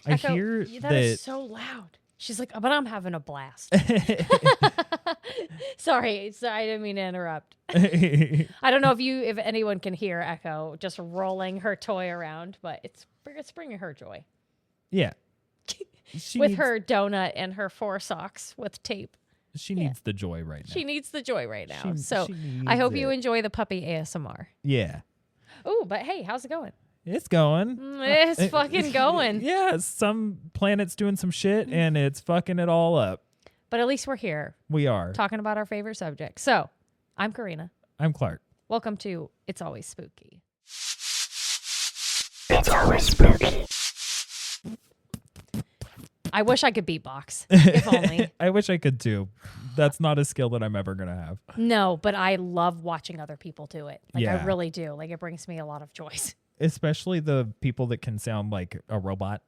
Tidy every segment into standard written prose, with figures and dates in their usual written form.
I hear that is so loud. She's like, but I'm having a blast. Sorry, I didn't mean to interrupt. I don't know if anyone can hear Echo just rolling her toy around, but it's bringing her joy. Yeah. With her donut and her 4 socks with tape. She needs the joy right now. She needs the joy right now. I hope you enjoy the puppy ASMR. Yeah. Oh, but hey, how's it going? It's going. It's fucking going. Yeah, some planet's doing some shit and it's fucking it all up. But at least we're here. We are. Talking about our favorite subject. So, I'm Karina. I'm Clark. Welcome to It's Always Spooky. It's always spooky. I wish I could beatbox, if only. I wish I could too. That's not a skill that I'm ever going to have. No, but I love watching other people do it. Like, yeah. I really do. Like, it brings me a lot of joy. Especially the people that can sound like a robot.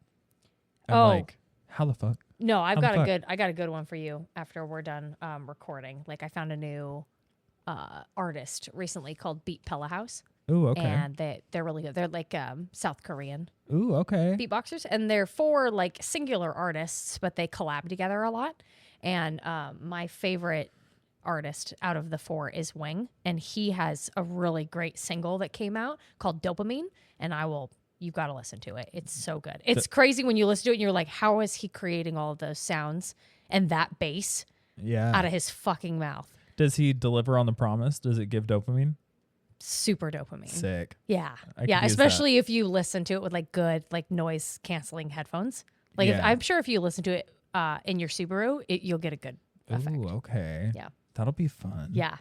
I'm like, how the fuck? No, I got a good one for you after we're done recording. Like, I found a new artist recently called Beat Pella House. Ooh, okay. And they're really good. They're like South Korean. Ooh, okay. Beatboxers, and they're 4 like singular artists, but they collab together a lot. And my favorite artist out of the 4 is Wing, and he has a really great single that came out called Dopamine, and you've got to listen to it. It's so good. It's crazy when you listen to it and you're like, how is he creating all of those sounds and that bass out of his fucking mouth? Does he deliver on the promise? Does it give dopamine? Super dopamine. Sick. Yeah. Yeah, especially if you listen to it with like good like noise canceling headphones. Like I'm sure if you listen to it in your Subaru, you'll get a good effect. Ooh, okay. Yeah. That'll be fun. Yeah.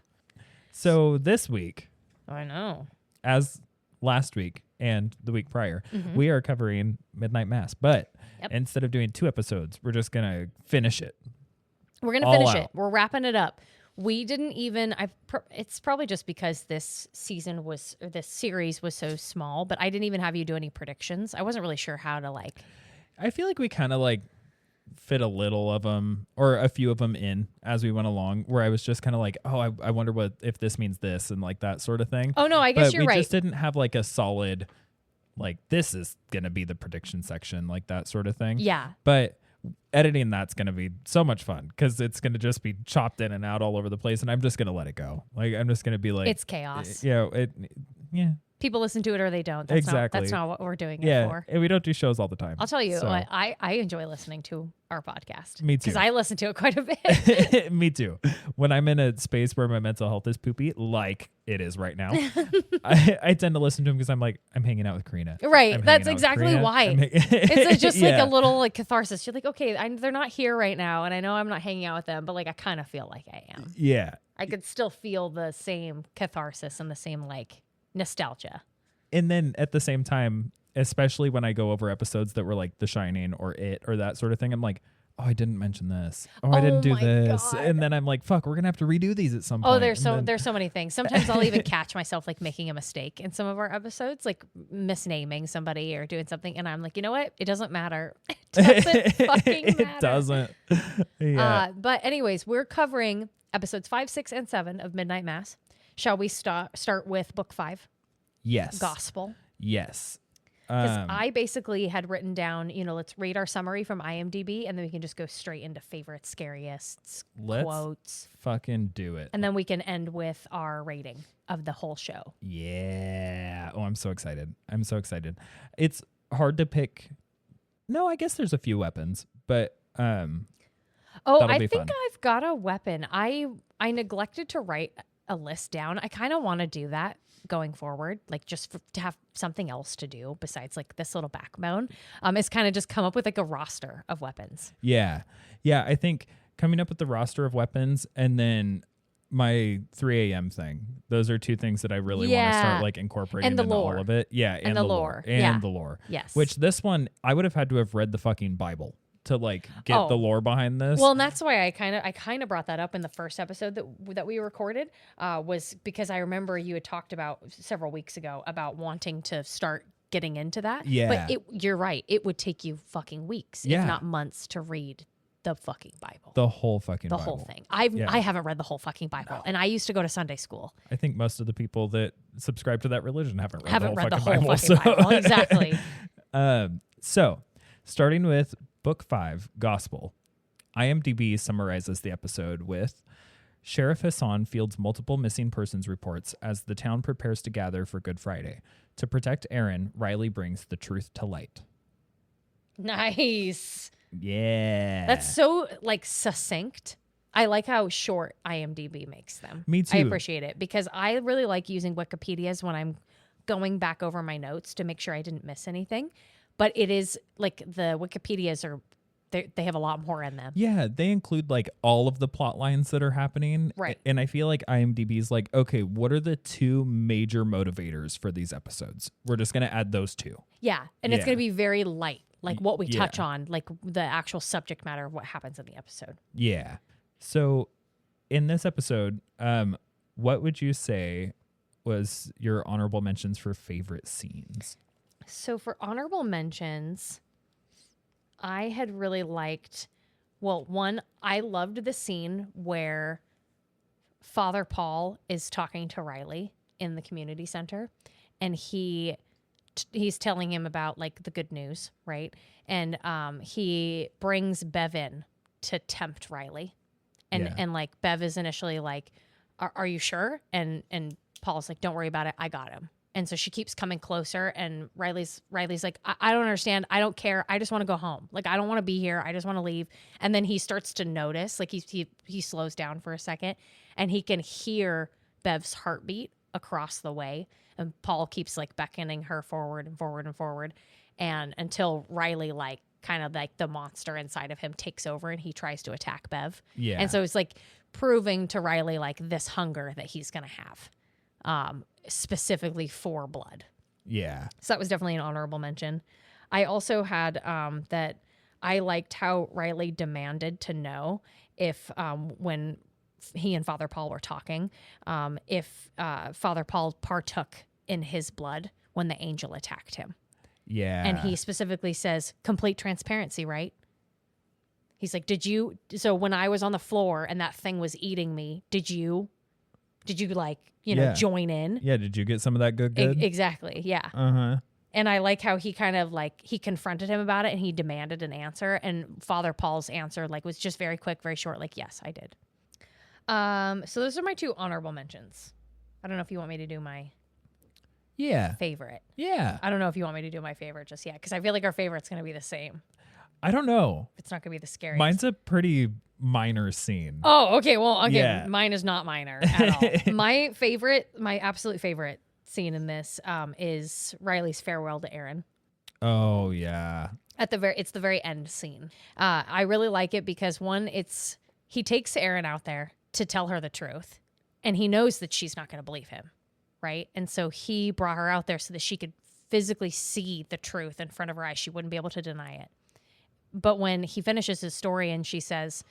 So this week, I know. as last week and the week prior, we are covering Midnight Mass. But instead of doing 2 episodes, we're just going to finish it. We're going to finish it. We're wrapping it up. We didn't even, it's probably just because this series was so small, but I didn't even have you do any predictions. I wasn't really sure how to like. I feel like we kind of like fit a little of them or a few of them in as we went along, where I was just kind of like, oh, I wonder if this means this and like that sort of thing. Oh no, I guess you're right. We just didn't have like a solid, like this is going to be the prediction section, like that sort of thing. Yeah. But editing that's going to be so much fun because it's going to just be chopped in and out all over the place, and I'm just going to let it go. Like I'm just going to be like, it's chaos. Yeah. People listen to it or they don't. That's exactly. That's not what we're doing it for. And we don't do shows all the time. I'll tell you, I enjoy listening to our podcast. Me too. Because I listen to it quite a bit. Me too. When I'm in a space where my mental health is poopy, like it is right now, I tend to listen to them because I'm like, I'm hanging out with Karina. Right. That's exactly why. It's just like a little like catharsis. You're like, okay, they're not here right now, and I know I'm not hanging out with them, but like I kind of feel like I am. Yeah. I could still feel the same catharsis and the same like nostalgia. And then at the same time, especially when I go over episodes that were like The Shining or It or that sort of thing, I'm like, oh, I didn't mention this. Oh, I didn't do this. God. And then I'm like, fuck, we're going to have to redo these at some point. Oh, there's so many things. Sometimes I'll even catch myself like making a mistake in some of our episodes, like misnaming somebody or doing something. And I'm like, you know what? It doesn't matter. It doesn't fucking matter. It doesn't. Yeah. But anyways, we're covering episodes 5, 6, and 7 of Midnight Mass. Shall we start with book 5? Yes. Gospel. Yes. Because I basically had written down, let's read our summary from IMDb, and then we can just go straight into favorites, scariest, quotes. Fucking do it. And then we can end with our rating of the whole show. Yeah. Oh, I'm so excited. It's hard to pick. No, I guess there's a few weapons, but I think fun. I've got a weapon. I neglected to write a list down. I kind of want to do that going forward, like just to have something else to do besides like this little backbone. Is kind of just come up with like a roster of weapons. Yeah. I think coming up with the roster of weapons and then my 3 a.m. thing. Those are 2 things that I really want to start like incorporating into all of it. Yeah, and the lore. And the lore. Yes. Which this one I would have had to have read the fucking Bible to like get the lore behind this. Well, and that's why I kind of brought that up in the first episode that we recorded, was because I remember you had talked about several weeks ago about wanting to start getting into that. Yeah. But you're right. It would take you fucking weeks, if not months, to read the fucking Bible. The whole fucking Bible. The whole thing. I haven't read the whole fucking Bible, and I used to go to Sunday school. I think most of the people that subscribe to that religion haven't read the whole fucking Bible. Exactly. So Starting with Book 5, Gospel. IMDb summarizes the episode with, Sheriff Hassan fields multiple missing persons reports as the town prepares to gather for Good Friday. To protect Aaron, Riley brings the truth to light. Nice. Yeah. That's so, like, succinct. I like how short IMDb makes them. Me too. I appreciate it because I really like using Wikipedias when I'm going back over my notes to make sure I didn't miss anything. But it is, like, the Wikipedias are, they have a lot more in them. Yeah, they include like all of the plot lines that are happening. Right. And I feel like IMDb is like, okay, what are the two major motivators for these episodes? We're just going to add those two. Yeah. And it's going to be very light, like what we touch on, like the actual subject matter of what happens in the episode. Yeah. So in this episode, what would you say was your honorable mentions for favorite scenes? So for honorable mentions, I had really liked, well, one, I loved the scene where Father Paul is talking to Riley in the community center, and he's telling him about like the good news, right? And he brings Bev in to tempt Riley, and like Bev is initially like, "Are you sure?" And Paul's like, "Don't worry about it, I got him." And so she keeps coming closer, and Riley's like, I don't understand. I don't care. I just want to go home. Like, I don't want to be here. I just want to leave. And then he starts to notice, like he slows down for a second, and he can hear Bev's heartbeat across the way. And Paul keeps like beckoning her forward and forward and forward. And until Riley, like, kind of like the monster inside of him takes over and he tries to attack Bev. Yeah. And so it's like proving to Riley like this hunger that he's going to have. Specifically for blood. Yeah. So that was definitely an honorable mention. I also had that I liked how Riley demanded to know if when he and Father Paul were talking, if Father Paul partook in his blood when the angel attacked him. Yeah. And he specifically says, complete transparency, right? He's like, so when I was on the floor and that thing was eating me, did you like, join in? Yeah. Did you get some of that good? Exactly. Yeah. Uh-huh. And I like how he kind of like, he confronted him about it and he demanded an answer. And Father Paul's answer like was just very quick, very short. Like, yes, I did. So those are my two honorable mentions. I don't know if you want me to do my favorite. Yeah. I don't know if you want me to do my favorite just yet. Because I feel like our favorite's going to be the same. I don't know. It's not going to be the scariest. Mine's a pretty minor scene. Oh, okay. Well, okay. Yeah. Mine is not minor at all. My absolute favorite scene in this is Riley's farewell to Aaron. Oh yeah. It's the very end scene. I really like it because one, he takes Aaron out there to tell her the truth, and he knows that she's not going to believe him, right? And so he brought her out there so that she could physically see the truth in front of her eyes. She wouldn't be able to deny it. But when he finishes his story and she says,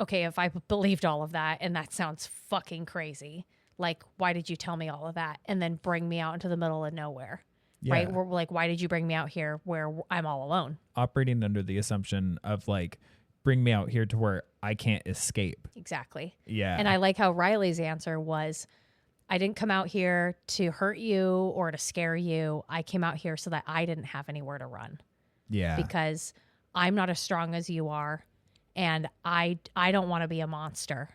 okay, if I believed all of that and that sounds fucking crazy, like, why did you tell me all of that and then bring me out into the middle of nowhere? Yeah. Right? We're like, why did you bring me out here where I'm all alone? Operating under the assumption of like, bring me out here to where I can't escape. Exactly. Yeah. And I like how Riley's answer was, I didn't come out here to hurt you or to scare you. I came out here so that I didn't have anywhere to run. Yeah. Because I'm not as strong as you are, and I don't want to be a monster.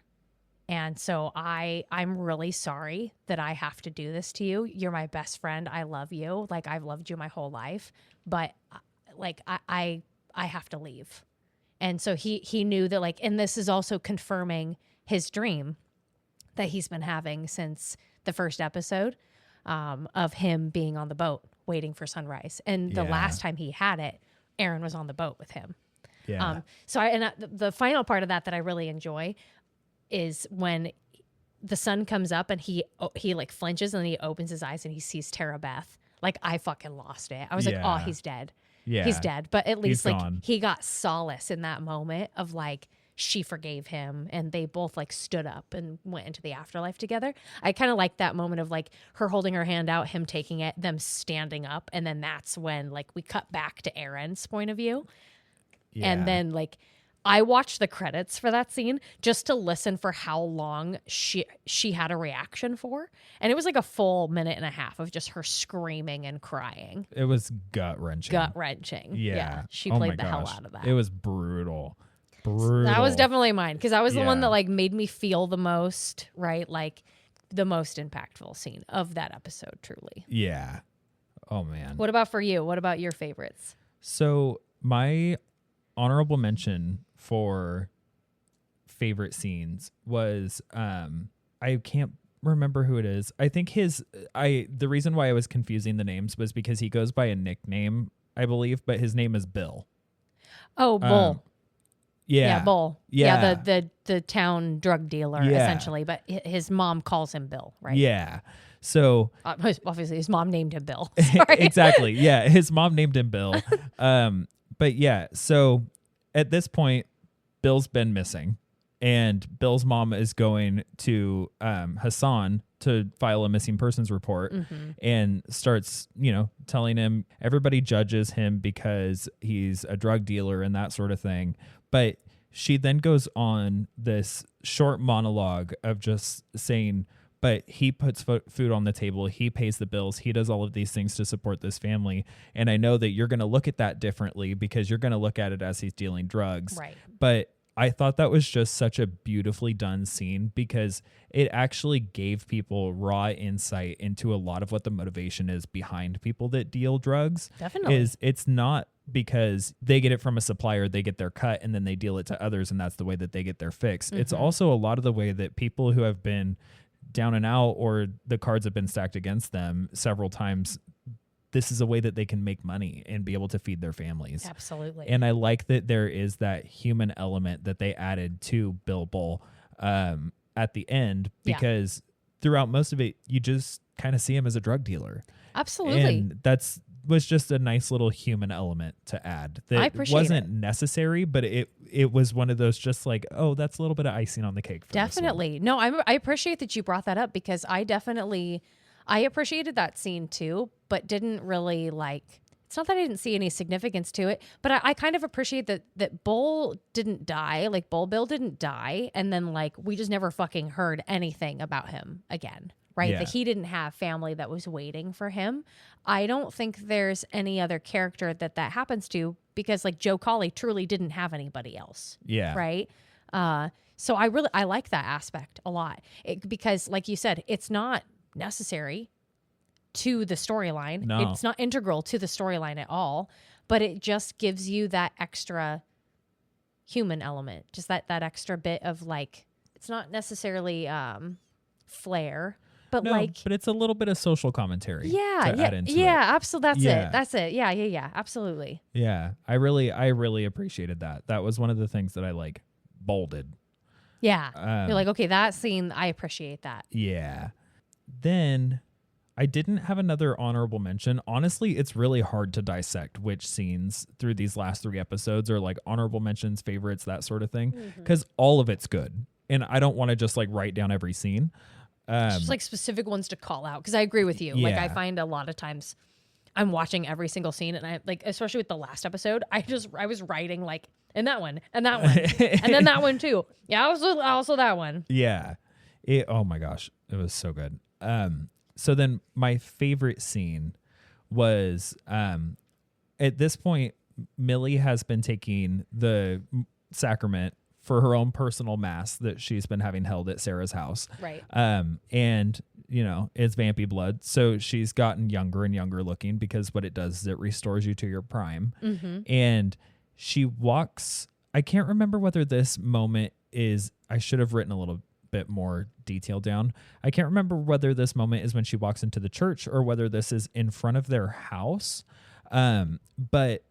And so I'm really sorry that I have to do this to you. You're my best friend. I love you. Like, I've loved you my whole life, but like I have to leave. And so he knew that, like, and this is also confirming his dream that he's been having since the first episode of him being on the boat waiting for sunrise. And the last time he had it, Aaron was on the boat with him. Yeah. So the final part of that I really enjoy is when the sun comes up and he like flinches and he opens his eyes and he sees Tara Beth. Like, I fucking lost it. I was like, oh, he's dead. Yeah. He's dead. But at least like he got solace in that moment of like, she forgave him and they both like stood up and went into the afterlife together. I kind of like that moment of like her holding her hand out, him taking it, them standing up. And then that's when like we cut back to Aaron's point of view. Yeah. And then like, I watched the credits for that scene just to listen for how long she had a reaction for. And it was like a full minute and a half of just her screaming and crying. It was gut-wrenching. Gut-wrenching. Yeah. She played the hell out of that. It was brutal. Brutal. That was definitely mine because that was the one that like made me feel the most, right? Like the most impactful scene of that episode, truly. Yeah. Oh, man. What about for you? What about your favorites? So my honorable mention for favorite scenes was I can't remember who it is. I think the reason why I was confusing the names was because he goes by a nickname, I believe, but his name is Bill. Oh, Bull. Yeah, Bull. Yeah, the town drug dealer essentially, but his mom calls him Bill, right? Yeah. So obviously his mom named him Bill. Exactly. Yeah, his mom named him Bill. But yeah, so at this point, Bill's been missing, and Bill's mom is going to Hassan to file a missing persons report, and starts, telling him everybody judges him because he's a drug dealer and that sort of thing. But she then goes on this short monologue of just saying, but he puts food on the table. He pays the bills. He does all of these things to support this family. And I know that you're going to look at that differently because you're going to look at it as he's dealing drugs. Right. But I thought that was just such a beautifully done scene because it actually gave people raw insight into a lot of what the motivation is behind people that deal drugs. Definitely. It's not because they get it from a supplier, they get their cut, and then they deal it to others, and that's the way that they get their fix. It's also a lot of the way that people who have been down and out or the cards have been stacked against them several times, this is a way that they can make money and be able to feed their families. Absolutely. And I like that there is that human element that they added to Bill Bull at the end, because throughout most of it, you just kind of see him as a drug dealer. Absolutely. And was just a nice little human element to add that wasn't necessary, but it was one of those just like, oh, that's a little bit of icing on the cake. For definitely. No, I appreciate that you brought that up because I appreciated that scene too, but didn't really it's not that I didn't see any significance to it, but I kind of appreciate that Bull didn't die, Bull Bill didn't die. And then we just never fucking heard anything about him again. Right. Yeah. That he didn't have family that was waiting for him. I don't think there's any other character that happens to, because Joe Colley truly didn't have anybody else. Yeah. Right. So I like that aspect a lot because like you said, it's not necessary to the storyline. No. It's not integral to the storyline at all, but it just gives you that extra human element, just that extra bit of it's not necessarily flair. But but it's a little bit of social commentary. Absolutely. That's it. Yeah. Absolutely. Yeah, I really appreciated that. That was one of the things that I bolded. Yeah, you're okay, that scene, I appreciate that. Yeah. Then I didn't have another honorable mention. Honestly, it's really hard to dissect which scenes through these last 3 episodes are honorable mentions, favorites, that sort of thing, because all of it's good, and I don't want to just write down every scene. Just specific ones to call out, because I agree with you. I find a lot of times I'm watching every single scene, and I especially with the last episode, I was writing and that one, and that one, and then that one too. Yeah, also that one. Yeah, oh my gosh, it was so good. So then my favorite scene was at this point, Millie has been taking the sacrament for her own personal mass that she's been having held at Sarah's house. Right. And, it's vampy blood. So she's gotten younger and younger looking because what it does is it restores you to your prime. And she walks, I can't remember whether this moment is, I should have written a little bit more detail down. I can't remember whether this moment is when she walks into the church or whether this is in front of their house. But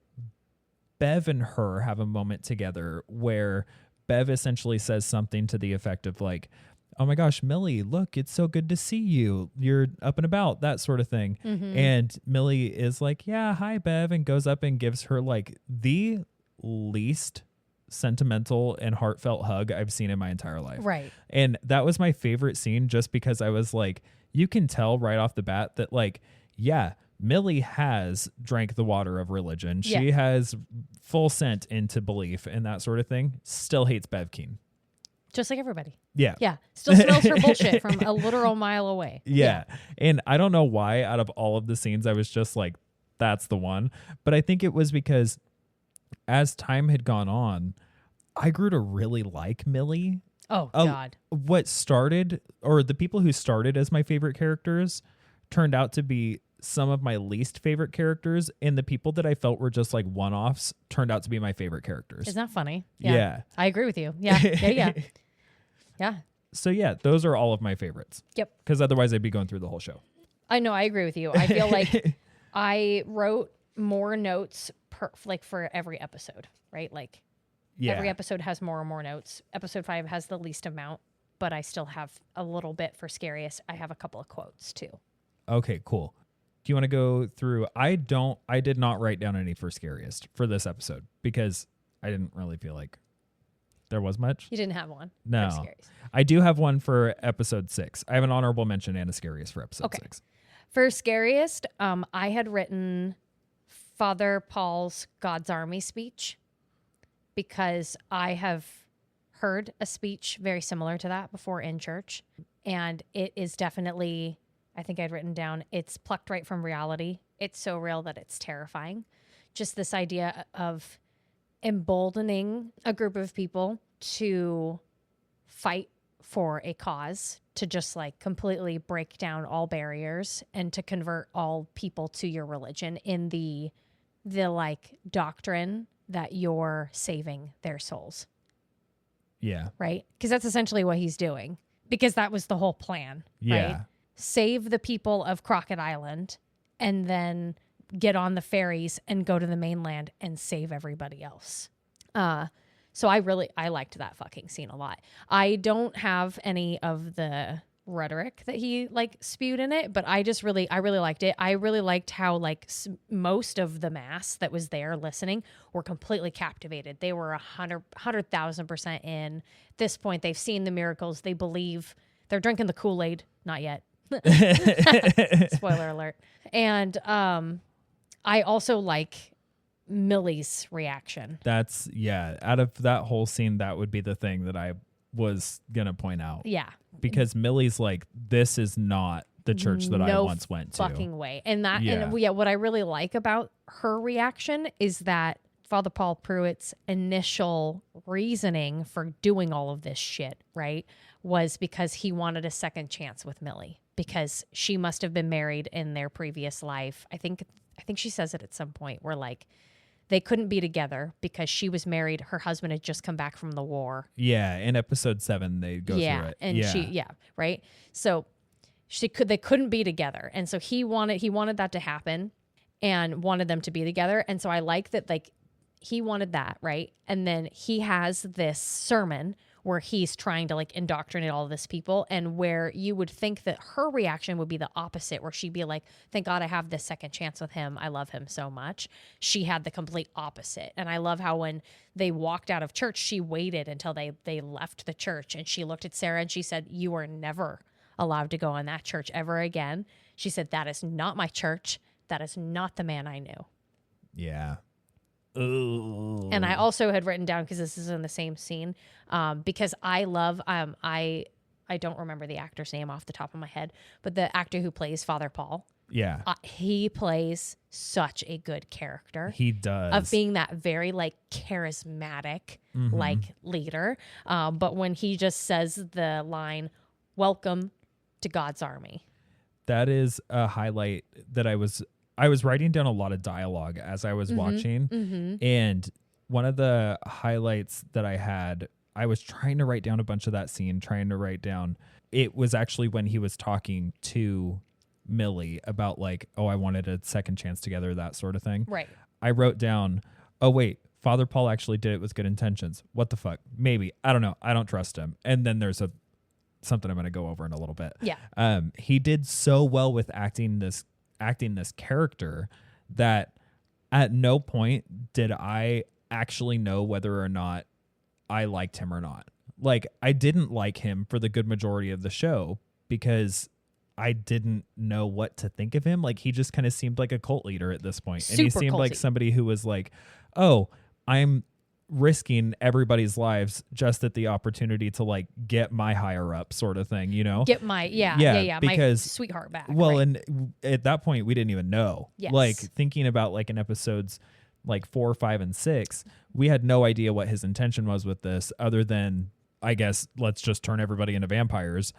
Bev and her have a moment together where Bev essentially says something to the effect of oh my gosh, Millie, look, it's so good to see you. You're up and about, that sort of thing. And Millie is yeah, hi, Bev, and goes up and gives her the least sentimental and heartfelt hug I've seen in my entire life. Right. And that was my favorite scene just because I was you can tell right off the bat that Millie has drank the water of religion. She has full sent into belief and that sort of thing, still hates Bev Keane. Just like everybody. Yeah. Yeah. Still smells her bullshit from a literal mile away. Yeah. And I don't know why out of all of the scenes, I was just like, that's the one. But I think it was because as time had gone on, I grew to really like Millie. Oh, God. What started, or the people who started as my favorite characters turned out to be some of my least favorite characters. And the people that I felt were just like one-offs turned out to be my favorite characters. Isn't that funny? Yeah. I agree with you. Yeah. Yeah. Yeah. So yeah, those are all of my favorites. Yep. Because otherwise I'd be going through the whole show. I know. I agree with you. I feel like I wrote more notes for every episode, right? Like every episode has more and more notes. Episode 5 has the least amount, but I still have a little bit for scariest. I have a couple of quotes too. Okay, cool. Do you want to go through? I did not write down any for scariest for this episode because I didn't really feel like there was much. You didn't have one? No. I do have one for episode 6. I have an honorable mention and a scariest for episode 6. For scariest, I had written Father Paul's God's Army speech because I have heard a speech very similar to that before in church. And it is definitely, I think I'd written down, it's plucked right from reality. It's so real that it's terrifying. Just this idea of emboldening a group of people to fight for a cause, to just like completely break down all barriers and to convert all people to your religion in the like doctrine that you're saving their souls. Yeah. Right? Because that's essentially what he's doing. Because that was the whole plan. Yeah. Right? Save the people of Crockett Island and then get on the ferries and go to the mainland and save everybody else. So I liked that fucking scene a lot. I don't have any of the rhetoric that he like spewed in it, but I really liked it. I really liked how like most of the mass that was there listening were completely captivated. They were 100,000% in. At this point, they've seen the miracles. They believe. They're drinking the Kool-Aid. Not yet. Spoiler alert. And I also like Millie's reaction. That's, out of that whole scene, that would be the thing that I was going to point out. Yeah. Because Millie's like, this is not the church that I once went to. No fucking way. And that, what I really like about her reaction is that Father Paul Pruitt's initial reasoning for doing all of this shit, right, was because he wanted a second chance with Millie because she must have been married in their previous life. I think she says it at some point where like they couldn't be together because she was married. Her husband had just come back from the war. Yeah. In episode 7, they go through it. And right. So they couldn't be together. And so he wanted that to happen and wanted them to be together. And so I like that, like, he wanted that, right? And then he has this sermon where he's trying to like indoctrinate all of this people, and where you would think that her reaction would be the opposite, where she'd be like, thank God I have this second chance with him. I love him so much. She had the complete opposite. And I love how when they walked out of church, she waited until they left the church, and she looked at Sarah and she said, you are never allowed to go in that church ever again. She said, that is not my church. That is not the man I knew. Yeah. Ooh. And I also had written down, because this is in the same scene, because I love, I don't remember the actor's name off the top of my head, but the actor who plays Father Paul. Yeah. He plays such a good character. He does. Of being that very like charismatic, like leader. But when he just says the line, welcome to God's army. That is a highlight that I was writing down a lot of dialogue as I was watching. And one of the highlights that I had, I was trying to write down a bunch of that scene, it was actually when he was talking to Millie about like, oh, I wanted a second chance together, that sort of thing. Right. I wrote down, oh, wait, Father Paul actually did it with good intentions. What the fuck? Maybe. I don't know. I don't trust him. And then there's something I'm going to go over in a little bit. Yeah. He did so well with acting this character that at no point did I actually know whether or not I liked him or not. Like, I didn't like him for the good majority of the show because I didn't know what to think of him. Like, he just kind of seemed like a cult leader at this point. And he seemed like somebody who was like, oh, I'm risking everybody's lives just at the opportunity to like get my higher up sort of thing, you know? Get my, because, my sweetheart back. Well, right. and at that point we didn't even know. Yes. Like thinking about like in episodes like 4, 5, and 6, we had no idea what his intention was with this other than, I guess, let's just turn everybody into vampires.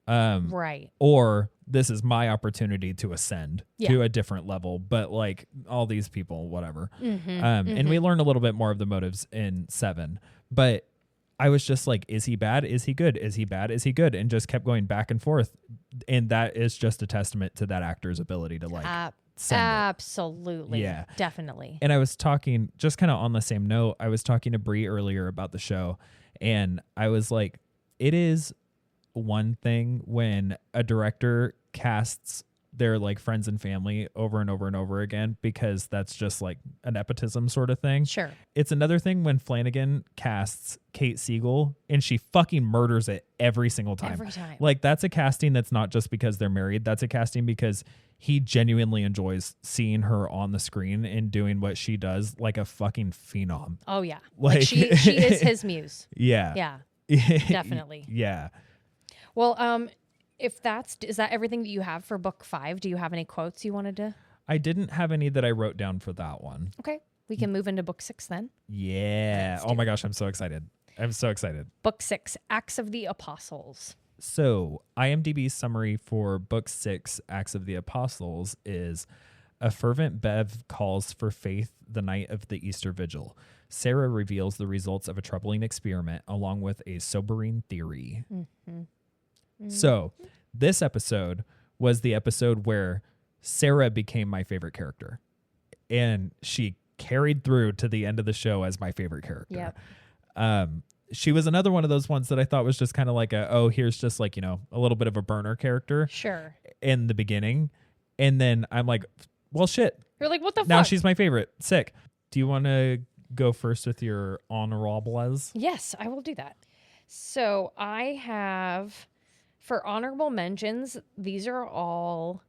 Right. Or this is my opportunity to ascend to a different level, but like all these people, whatever. And we learned a little bit more of the motives in 7, but I was just like, is he bad? Is he good? Is he bad? Is he good? And just kept going back and forth. And that is just a testament to that actor's ability to like, absolutely. Yeah, definitely. And I was talking just kind of on the same note. I was talking to Bree earlier about the show, and I was like, it is one thing when a director casts their like friends and family over and over and over again, because that's just like a nepotism sort of thing. Sure. It's another thing when Flanagan casts Kate Siegel and she fucking murders it every single time. Every time. Like that's a casting that's not just because they're married. That's a casting because he genuinely enjoys seeing her on the screen and doing what she does like a fucking phenom. Oh yeah. Like she is his muse. Yeah. Yeah. Definitely. Yeah. Well, is that everything that you have for book 5? Do you have any quotes you wanted to? I didn't have any that I wrote down for that one. Okay. We can move into book 6 then. Yeah. Oh my gosh, I'm so excited. Book 6, Acts of the Apostles. So, IMDb's summary for book 6, Acts of the Apostles, is a fervent Bev calls for faith the night of the Easter Vigil. Sarah reveals the results of a troubling experiment along with a sobering theory. So, this episode was the episode where Sarah became my favorite character. And she carried through to the end of the show as my favorite character. Yep. She was another one of those ones that I thought was just kind of like here's just like, you know, a little bit of a burner character. Sure. In the beginning. And then I'm like, well, shit. You're like, what the fuck? Now she's my favorite. Sick. Do you want to go first with your honorables? Yes, I will do that. So I have, for honorable mentions, these are all,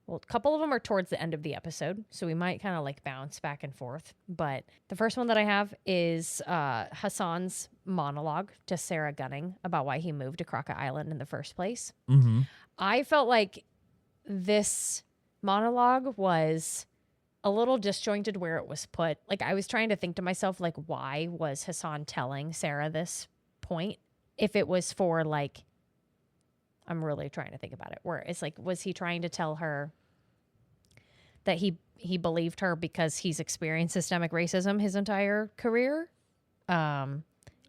well, a couple of them are towards the end of the episode, so we might kind of like bounce back and forth. But the first one that I have is Hassan's monologue to Sarah Gunning about why he moved to Crockett Island in the first place. Mm-hmm. I felt like this monologue was a little disjointed where it was put. Like I was trying to think to myself, like, why was Hassan telling Sarah this point? If it was for like, I'm really trying to think about it, where it's like, was he trying to tell her that he believed her because he's experienced systemic racism his entire career? And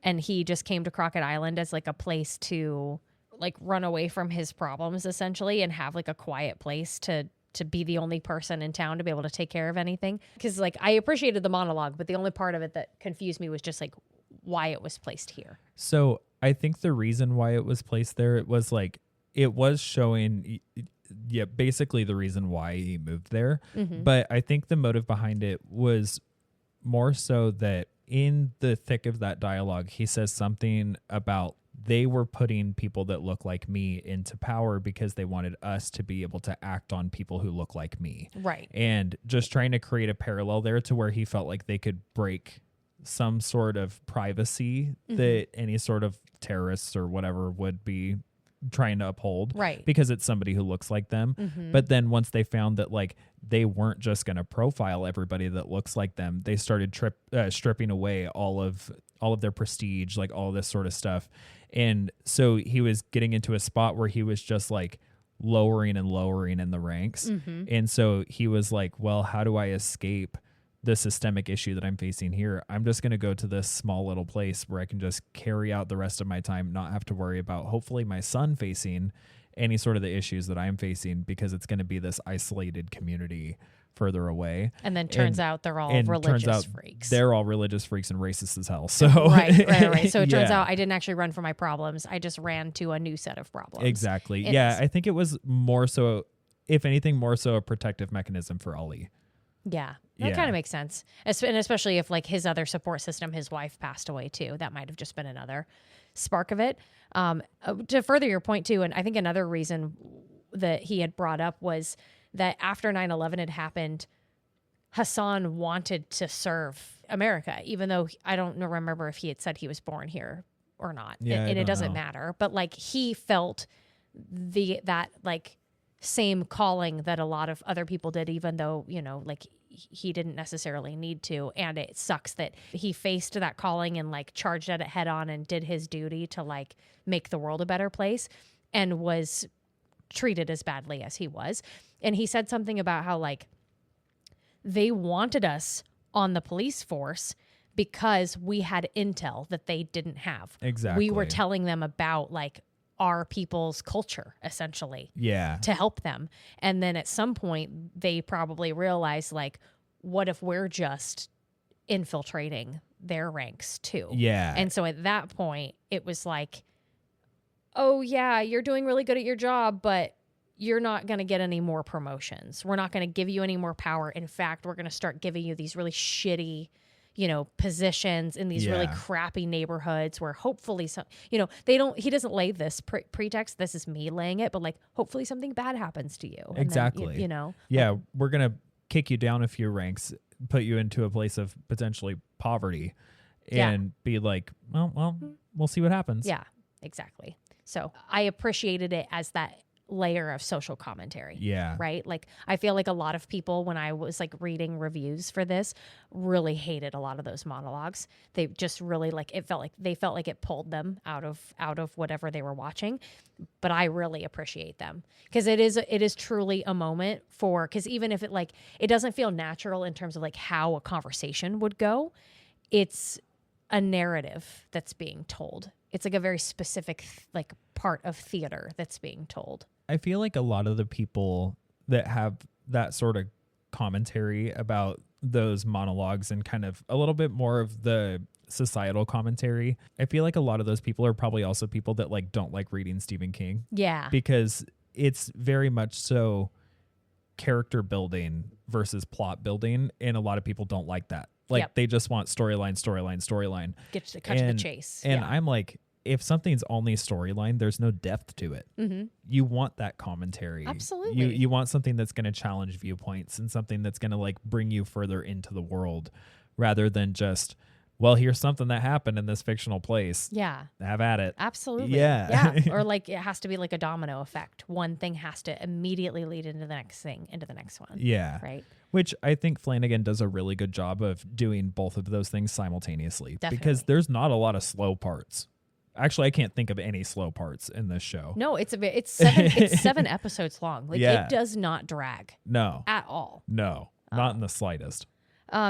he just came to Crockett Island as like a place to like run away from his problems essentially and have like a quiet place to be the only person in town to be able to take care of anything. Because like I appreciated the monologue, but the only part of it that confused me was just like why it was placed here. So I think the reason why it was placed there, it was like, it was showing, basically the reason why he moved there. Mm-hmm. But I think the motive behind it was more so that in the thick of that dialogue, he says something about they were putting people that look like me into power because they wanted us to be able to act on people who look like me. Right. And just trying to create a parallel there to where he felt like they could break some sort of privacy that any sort of terrorists or whatever would be trying to uphold, right? Because it's somebody who looks like them. But then once they found that like they weren't just going to profile everybody that looks like them, they started stripping away all of their prestige, like all this sort of stuff. And so he was getting into a spot where he was just like lowering and lowering in the ranks. And so he was like, well, how do I escape the systemic issue that I'm facing here? I'm just going to go to this small little place where I can just carry out the rest of my time, not have to worry about hopefully my son facing any sort of the issues that I'm facing, because it's going to be this isolated community further away. And then turns out they're all religious freaks. They're all religious freaks and racist as hell. So right. So it turns out I didn't actually run from my problems. I just ran to a new set of problems. Exactly. I think it was more so, if anything, more so a protective mechanism for Ali. Yeah, that kind of makes sense. And especially if like his other support system, his wife passed away too. That might have just been another spark of it. To further your point too, and I think another reason that he had brought up was that after 9/11 had happened, Hassan wanted to serve America, even though I don't remember if he had said he was born here or not. Yeah, and it doesn't matter. But like he felt that like same calling that a lot of other people did, even though, you know, like he didn't necessarily need to. And it sucks that he faced that calling and like charged at it head on and did his duty to like make the world a better place and was treated as badly as he was. And he said something about how like they wanted us on the police force because we had intel that they didn't have. Exactly. We were telling them about like our people's culture, essentially. Yeah. To help them. And then at some point they probably realized like, what if we're just infiltrating their ranks too? Yeah. And so at that point it was like, oh yeah, you're doing really good at your job, but you're not going to get any more promotions. We're not going to give you any more power. In fact, we're going to start giving you these really shitty, you know, positions in these really crappy neighborhoods where hopefully some, you know, he doesn't lay this pretext. This is me laying it, but like, hopefully something bad happens to you. Exactly. Then, you know, yeah, we're going to kick you down a few ranks, put you into a place of potentially poverty and be like, well, we'll see what happens. Yeah, exactly. So I appreciated it as that layer of social commentary. Yeah. Right? Like I feel like a lot of people, when I was like reading reviews for this, really hated a lot of those monologues. They just really like they felt like it pulled them out of whatever they were watching. But I really appreciate them because it is truly a moment for, because even if it doesn't feel natural in terms of like how a conversation would go, it's a narrative that's being told. It's like a very specific like part of theater that's being told. I feel like a lot of the people that have that sort of commentary about those monologues and kind of a little bit more of the societal commentary, I feel like a lot of those people are probably also people that like don't like reading Stephen King. Yeah. Because it's very much so character building versus plot building, and a lot of people don't like that. Like they just want storyline. Get to cut to the chase. And I'm like, if something's only storyline, there's no depth to it. Mm-hmm. You want that commentary. Absolutely. You want something that's going to challenge viewpoints and something that's going to like bring you further into the world rather than just, well, here's something that happened in this fictional place. Yeah. Have at it. Absolutely. Yeah. Yeah. Or like it has to be like a domino effect. One thing has to immediately lead into the next thing, into the next one. Yeah. Right. Which I think Flanagan does a really good job of doing both of those things simultaneously. Definitely. Because there's not a lot of slow parts. Actually, I can't think of any slow parts in this show. No, it's 7 episodes long. Like it does not drag. No. At all. No. Not in the slightest.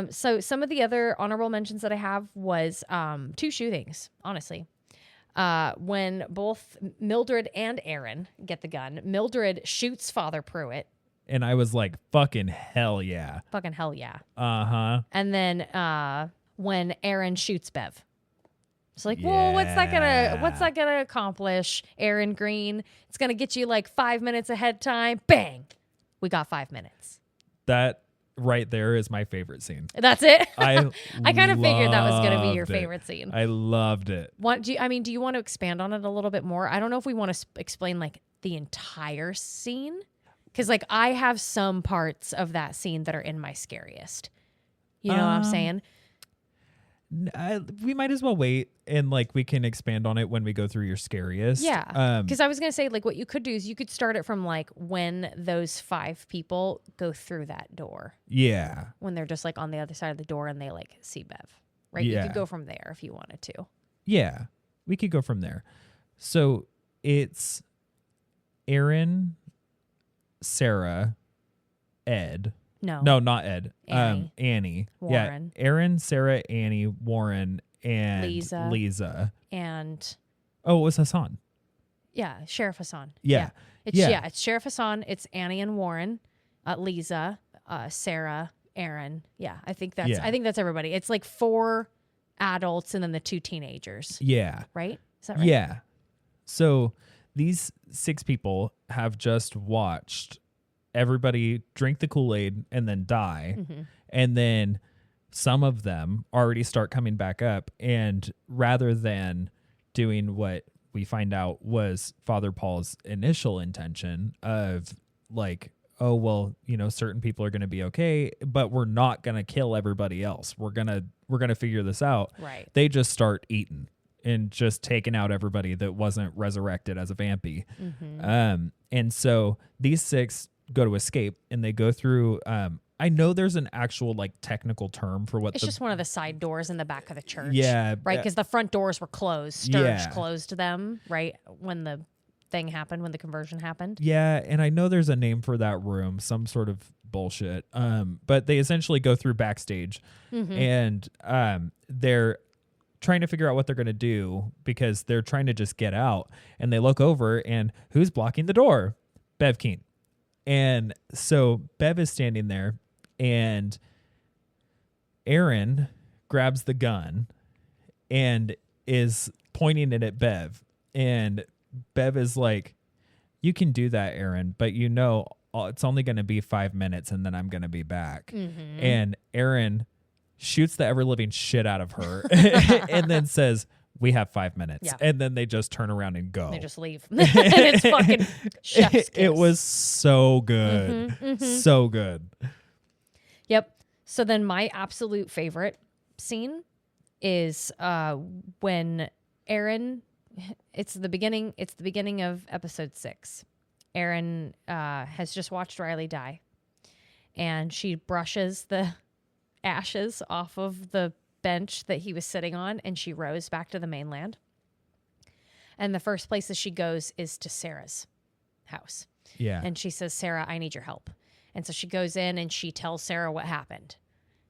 So some of the other honorable mentions that I have was 2 shootings, honestly. When both Mildred and Aaron get the gun, Mildred shoots Father Pruitt. And I was like, fucking hell yeah. Fucking hell yeah. Uh-huh. And then when Aaron shoots Bev. It's like, well, what's that gonna accomplish, Aaron Green? It's gonna get you like 5 minutes ahead time. Bang. We got 5 minutes. That right there is my favorite scene. That's it. I kind of figured that was going to be your favorite scene. I loved it. Do you want to expand on it a little bit more? I don't know if we want to explain like the entire scene, because like I have some parts of that scene that are in my scariest. You know what I'm saying? We might as well wait and like we can expand on it when we go through your scariest. Yeah. Because I was going to say like what you could do is you could start it from like when those 5 people go through that door. Yeah. When they're just like on the other side of the door and they like see Bev. Right? Yeah. You could go from there if you wanted to. Yeah. We could go from there. So it's Aaron, Sarah, Ed. No, not Ed. Annie. Warren. Yeah. Aaron, Sarah, Annie, Warren, and Lisa. And it was Hassan. Yeah, Sheriff Hassan. Yeah. It's Sheriff Hassan. It's Annie and Warren, Lisa, Sarah, Aaron. Yeah, I think that's everybody. It's like 4 adults and then the 2 teenagers. Yeah. Right? Is that right? Yeah. So these 6 people have just watched everybody drink the Kool-Aid and then die. Mm-hmm. And then some of them already start coming back up. And rather than doing what we find out was Father Paul's initial intention of like, oh, well, you know, certain people are going to be okay, but we're not going to kill everybody else. We're going to we're going to figure this out. Right. They just start eating and just taking out everybody that wasn't resurrected as a vampy. And so these 6 go to escape, and they go through, I know there's an actual like technical term for what it's just one of the side doors in the back of the church. Yeah. Right. Because the front doors were closed. Sturge closed them right when the thing happened, when the conversion happened. Yeah. And I know there's a name for that room, some sort of bullshit. But they essentially go through backstage and they're trying to figure out what they're going to do because they're trying to just get out. And they look over, and who's blocking the door? Bev Keane. And so Bev is standing there, and Aaron grabs the gun and is pointing it at Bev. And Bev is like, you can do that, Aaron, but you know it's only going to be 5 minutes and then I'm going to be back. And Aaron shoots the ever-living shit out of her and then says, we have 5 minutes. Yeah. And then they just turn around and go. They just leave. And it's fucking chef's kiss. It was so good. So good. Yep. So then my absolute favorite scene is when Aaron, it's the beginning of episode 6. Aaron has just watched Riley die, and she brushes the ashes off of the bench that he was sitting on, and she rows back to the mainland. And the first place that she goes is to Sarah's house. Yeah. And she says, Sarah, I need your help. And so she goes in and she tells Sarah what happened.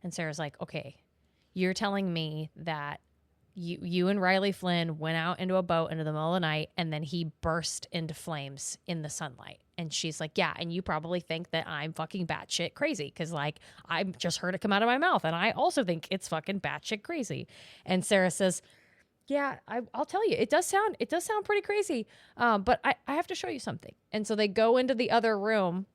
And Sarah's like, okay, you're telling me that you and Riley Flynn went out into a boat into the middle of the night, and then he burst into flames in the sunlight. And she's like, yeah, and you probably think that I'm fucking batshit crazy because, like, I just heard it come out of my mouth, and I also think it's fucking batshit crazy. And Sarah says, yeah, I'll tell you, it does sound pretty crazy, but I have to show you something. And so they go into the other room,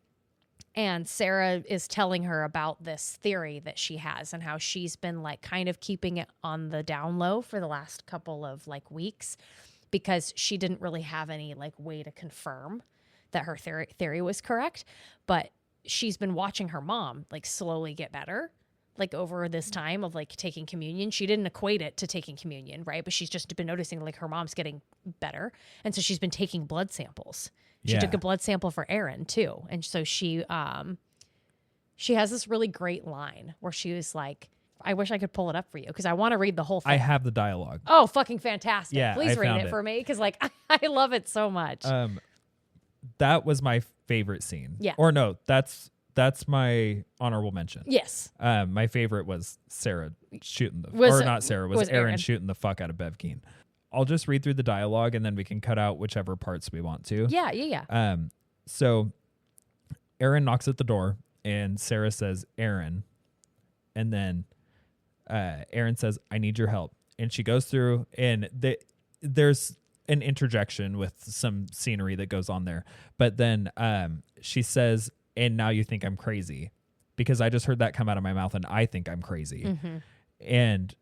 and Sarah is telling her about this theory that she has and how she's been like kind of keeping it on the down low for the last couple of like weeks because she didn't really have any like way to confirm that her theory was correct. But she's been watching her mom like slowly get better, like over this time of like taking communion. She didn't equate it to taking communion, right? But she's just been noticing like her mom's getting better. And so she's been taking blood samples. She took a blood sample for Aaron too. And so she has this really great line where she was like, I wish I could pull it up for you because I want to read the whole thing. I have the dialogue. Oh, fucking fantastic. Yeah, please I read found it it for me because like I love it so much. That was my favorite scene. Yeah. Or no, that's my honorable mention. Yes. My favorite was Sarah shooting Aaron shooting the fuck out of Bev Keane. I'll just read through the dialogue and then we can cut out whichever parts we want to. Yeah. So Aaron knocks at the door and Sarah says, Aaron. And then Aaron says, I need your help. And she goes through and there's an interjection with some scenery that goes on there. But then she says, and now you think I'm crazy because I just heard that come out of my mouth and I think I'm crazy. And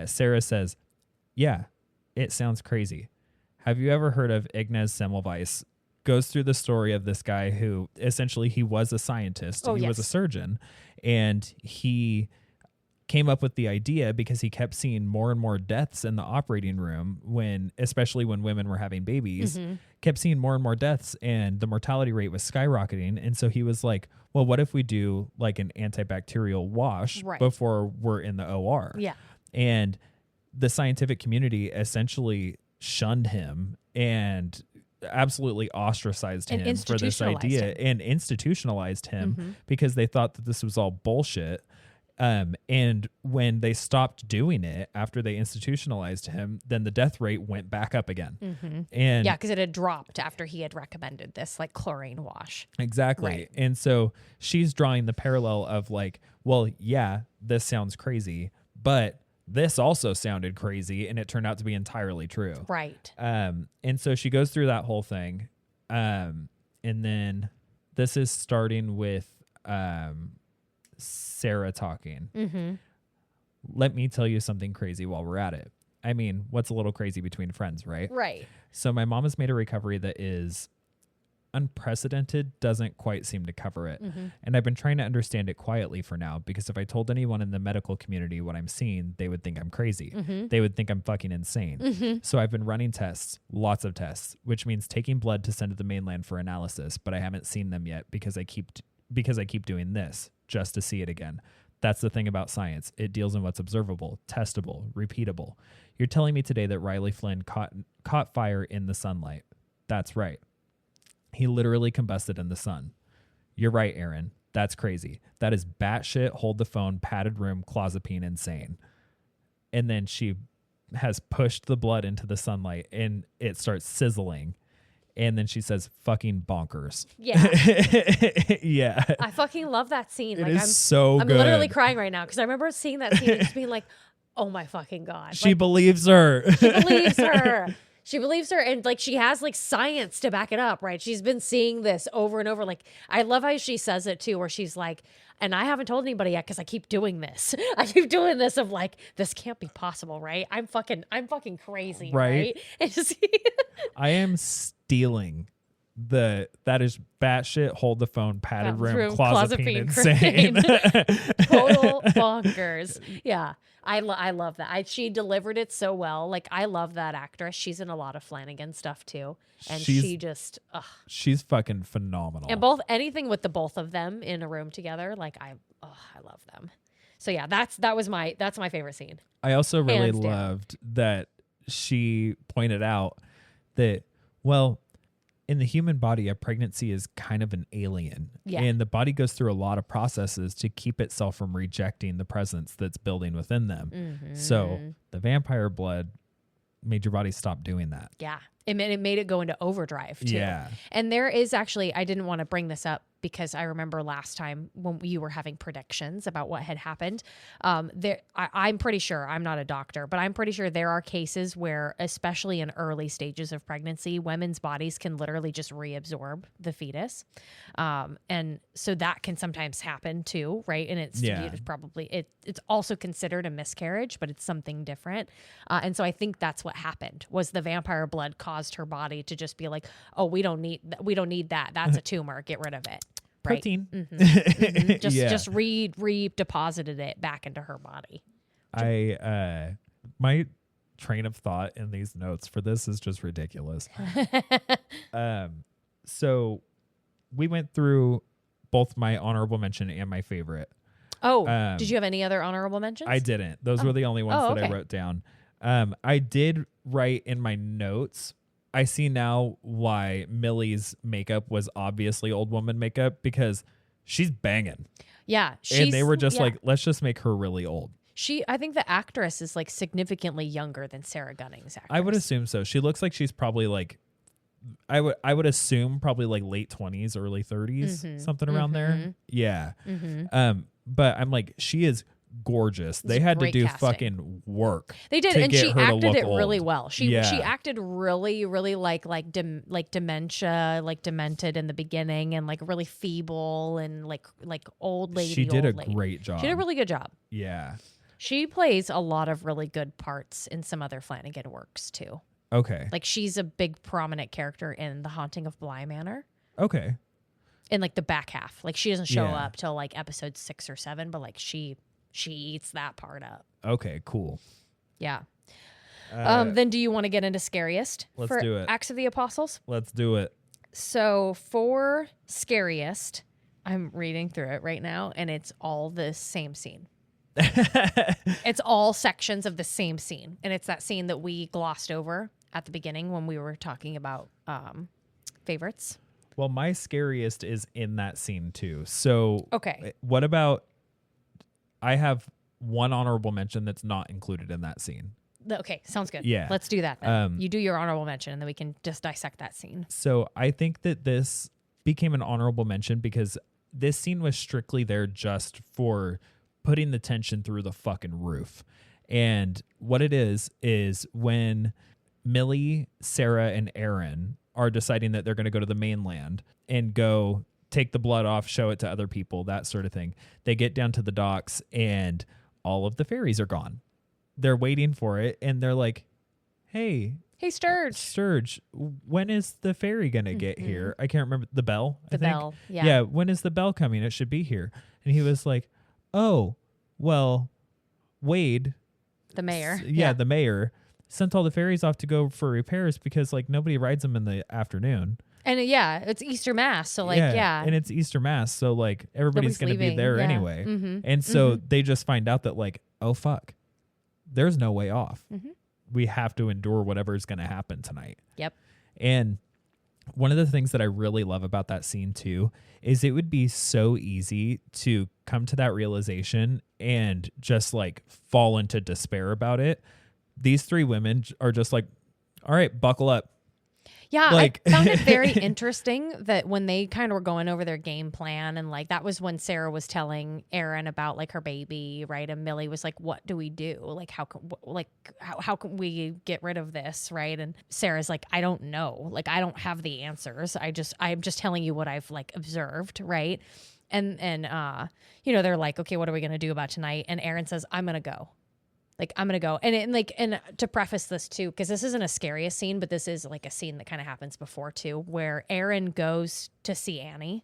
Sarah says, yeah, it sounds crazy. Have you ever heard of Ignaz Semmelweis? Goes through the story of this guy who essentially he was a scientist. He was a surgeon, and he came up with the idea because he kept seeing more and more deaths in the operating room especially when women were having babies, kept seeing more and more deaths and the mortality rate was skyrocketing. And so he was like, well, what if we do like an antibacterial wash before we're in the OR? Yeah. And the scientific community essentially shunned him and absolutely ostracized him for this idea and institutionalized him because they thought that this was all bullshit. And when they stopped doing it after they institutionalized him, then the death rate went back up again. And yeah, because it had dropped after he had recommended this like chlorine wash. Exactly. Right. And so she's drawing the parallel of like, well, yeah, this sounds crazy, but this also sounded crazy and it turned out to be entirely true. Right. And so she goes through that whole thing. And then this is starting with Sarah talking. Let me tell you something crazy while we're at it. I mean, what's a little crazy between friends, right? Right. So my mom has made a recovery that is unprecedented doesn't quite seem to cover it. And I've been trying to understand it quietly for now, because if I told anyone in the medical community what I'm seeing, they would think I'm crazy. They would think I'm fucking insane. So I've been running tests, lots of tests, which means taking blood to send to the mainland for analysis, but I haven't seen them yet because I keep doing this just to see it again. That's the thing about science. It deals in what's observable, testable, repeatable. You're telling me today that Riley Flynn caught fire in the sunlight. That's right. He literally combusted in the sun. You're right, Aaron. That's crazy. That is batshit, hold the phone, padded room, clozapine insane. And then she has pushed the blood into the sunlight and it starts sizzling. And then she says, fucking bonkers. Yeah. Yeah. I fucking love that scene. I'm so good. I'm literally crying right now because I remember seeing that scene and just being like, oh my fucking God. She believes her. She believes her. She believes her. And like, she has like science to back it up, right? She's been seeing this over and over. Like, I love how she says it too, where she's like, and I haven't told anybody yet because I keep doing this. I keep doing this of like, this can't be possible, right? I'm fucking crazy, right? And just I am stealing that is batshit, hold the phone, padded room, clozapine insane. Total bonkers. Yeah. I love that. She delivered it so well. Like, I love that actress. She's in a lot of Flanagan stuff too. And she's fucking phenomenal. And anything with the both of them in a room together, like I love them. So yeah, that's my favorite scene. I also really loved that she pointed out that, well, in the human body, a pregnancy is kind of an alien. Yeah. And the body goes through a lot of processes to keep itself from rejecting the presence that's building within them. So the vampire blood made your body stop doing that. Yeah. It made it go into overdrive too. Yeah. And there is actually, I didn't want to bring this up because I remember last time when you were having predictions about what had happened. I'm pretty sure, I'm not a doctor, but I'm pretty sure there are cases where, especially in early stages of pregnancy, women's bodies can literally just reabsorb the fetus. And so that can sometimes happen too, right? And it's probably, it's also considered a miscarriage, but it's something different. And so I think that's what happened, was the vampire blood caused her body to just be like, oh, we don't need that. That's a tumor. Get rid of it. Right? Protein. Just redeposited it back into her body. My train of thought in these notes for this is just ridiculous. So we went through both my honorable mention and my favorite. Oh, did you have any other honorable mentions? I didn't. Those were the only ones that I wrote down. I did write in my notes, I see now why Millie's makeup was obviously old woman makeup, because she's banging. Yeah. And they were just like, let's just make her really old. I think the actress is like significantly younger than Sarah Gunning's actress. I would assume so. She looks like she's probably like, I would assume probably like late 20s, early 30s, something around there. Yeah. But I'm like, she is gorgeous. They had to do casting. Fucking work. They did, and she acted it really well. She acted really, really like dementia, like demented in the beginning, and like really feeble and like old lady. She did a great job. She did a really good job. Yeah. She plays a lot of really good parts in some other Flanagan works too. Okay. Like, she's a big prominent character in The Haunting of Bly Manor. Okay. In like the back half. Like, she doesn't show up till like episode 6 or 7, but like she eats that part up. Okay, cool. Yeah. Then do you want to get into scariest? Let's for do it. Acts of the Apostles? Let's do it. So for scariest, I'm reading through it right now, and it's all the same scene. It's all sections of the same scene. And it's that scene that we glossed over at the beginning when we were talking about favorites. Well, my scariest is in that scene too. So okay. What about, I have one honorable mention that's not included in that scene. Okay, sounds good. Yeah. Let's do that then. You do your honorable mention, and then we can just dissect that scene. So I think that this became an honorable mention because this scene was strictly there just for putting the tension through the fucking roof. And what it is when Millie, Sarah, and Aaron are deciding that they're going to go to the mainland and go take the blood off, show it to other people, that sort of thing. They get down to the docks and all of the fairies are gone. They're waiting for it, and they're like, hey, Hey, Sturge. Sturge, when is the ferry going to get here? I can't remember. The bell? The bell, yeah. Yeah, when is the bell coming? It should be here. And he was like, oh, well, Wade. The mayor. The mayor sent all the ferries off to go for repairs because, like, nobody rides them in the afternoon. And, it's Easter Mass. So, like, yeah. And it's Easter Mass. So, like, everybody's going to be there anyway. And so they just find out that, like, oh, fuck, there's no way off. We have to endure whatever's going to happen tonight. Yep. And one of the things that I really love about that scene too is it would be so easy to come to that realization and just like fall into despair about it. These three women are just like, all right, buckle up. Yeah, like, I found it very interesting that when they kind of were going over their game plan, and like that was when Sarah was telling Aaron about like her baby, right? And Millie was like, "What do we do? Like, how can we get rid of this, right?" And Sarah's like, "I don't know. Like, I don't have the answers. I'm just telling you what I've like observed, right?" And they're like, "Okay, what are we gonna do about tonight?" And Aaron says, "I'm gonna go." Like, I'm going to go. And to preface this too, because this isn't a scariest scene, but this is like a scene that kind of happens before too, where Erin goes to see Annie.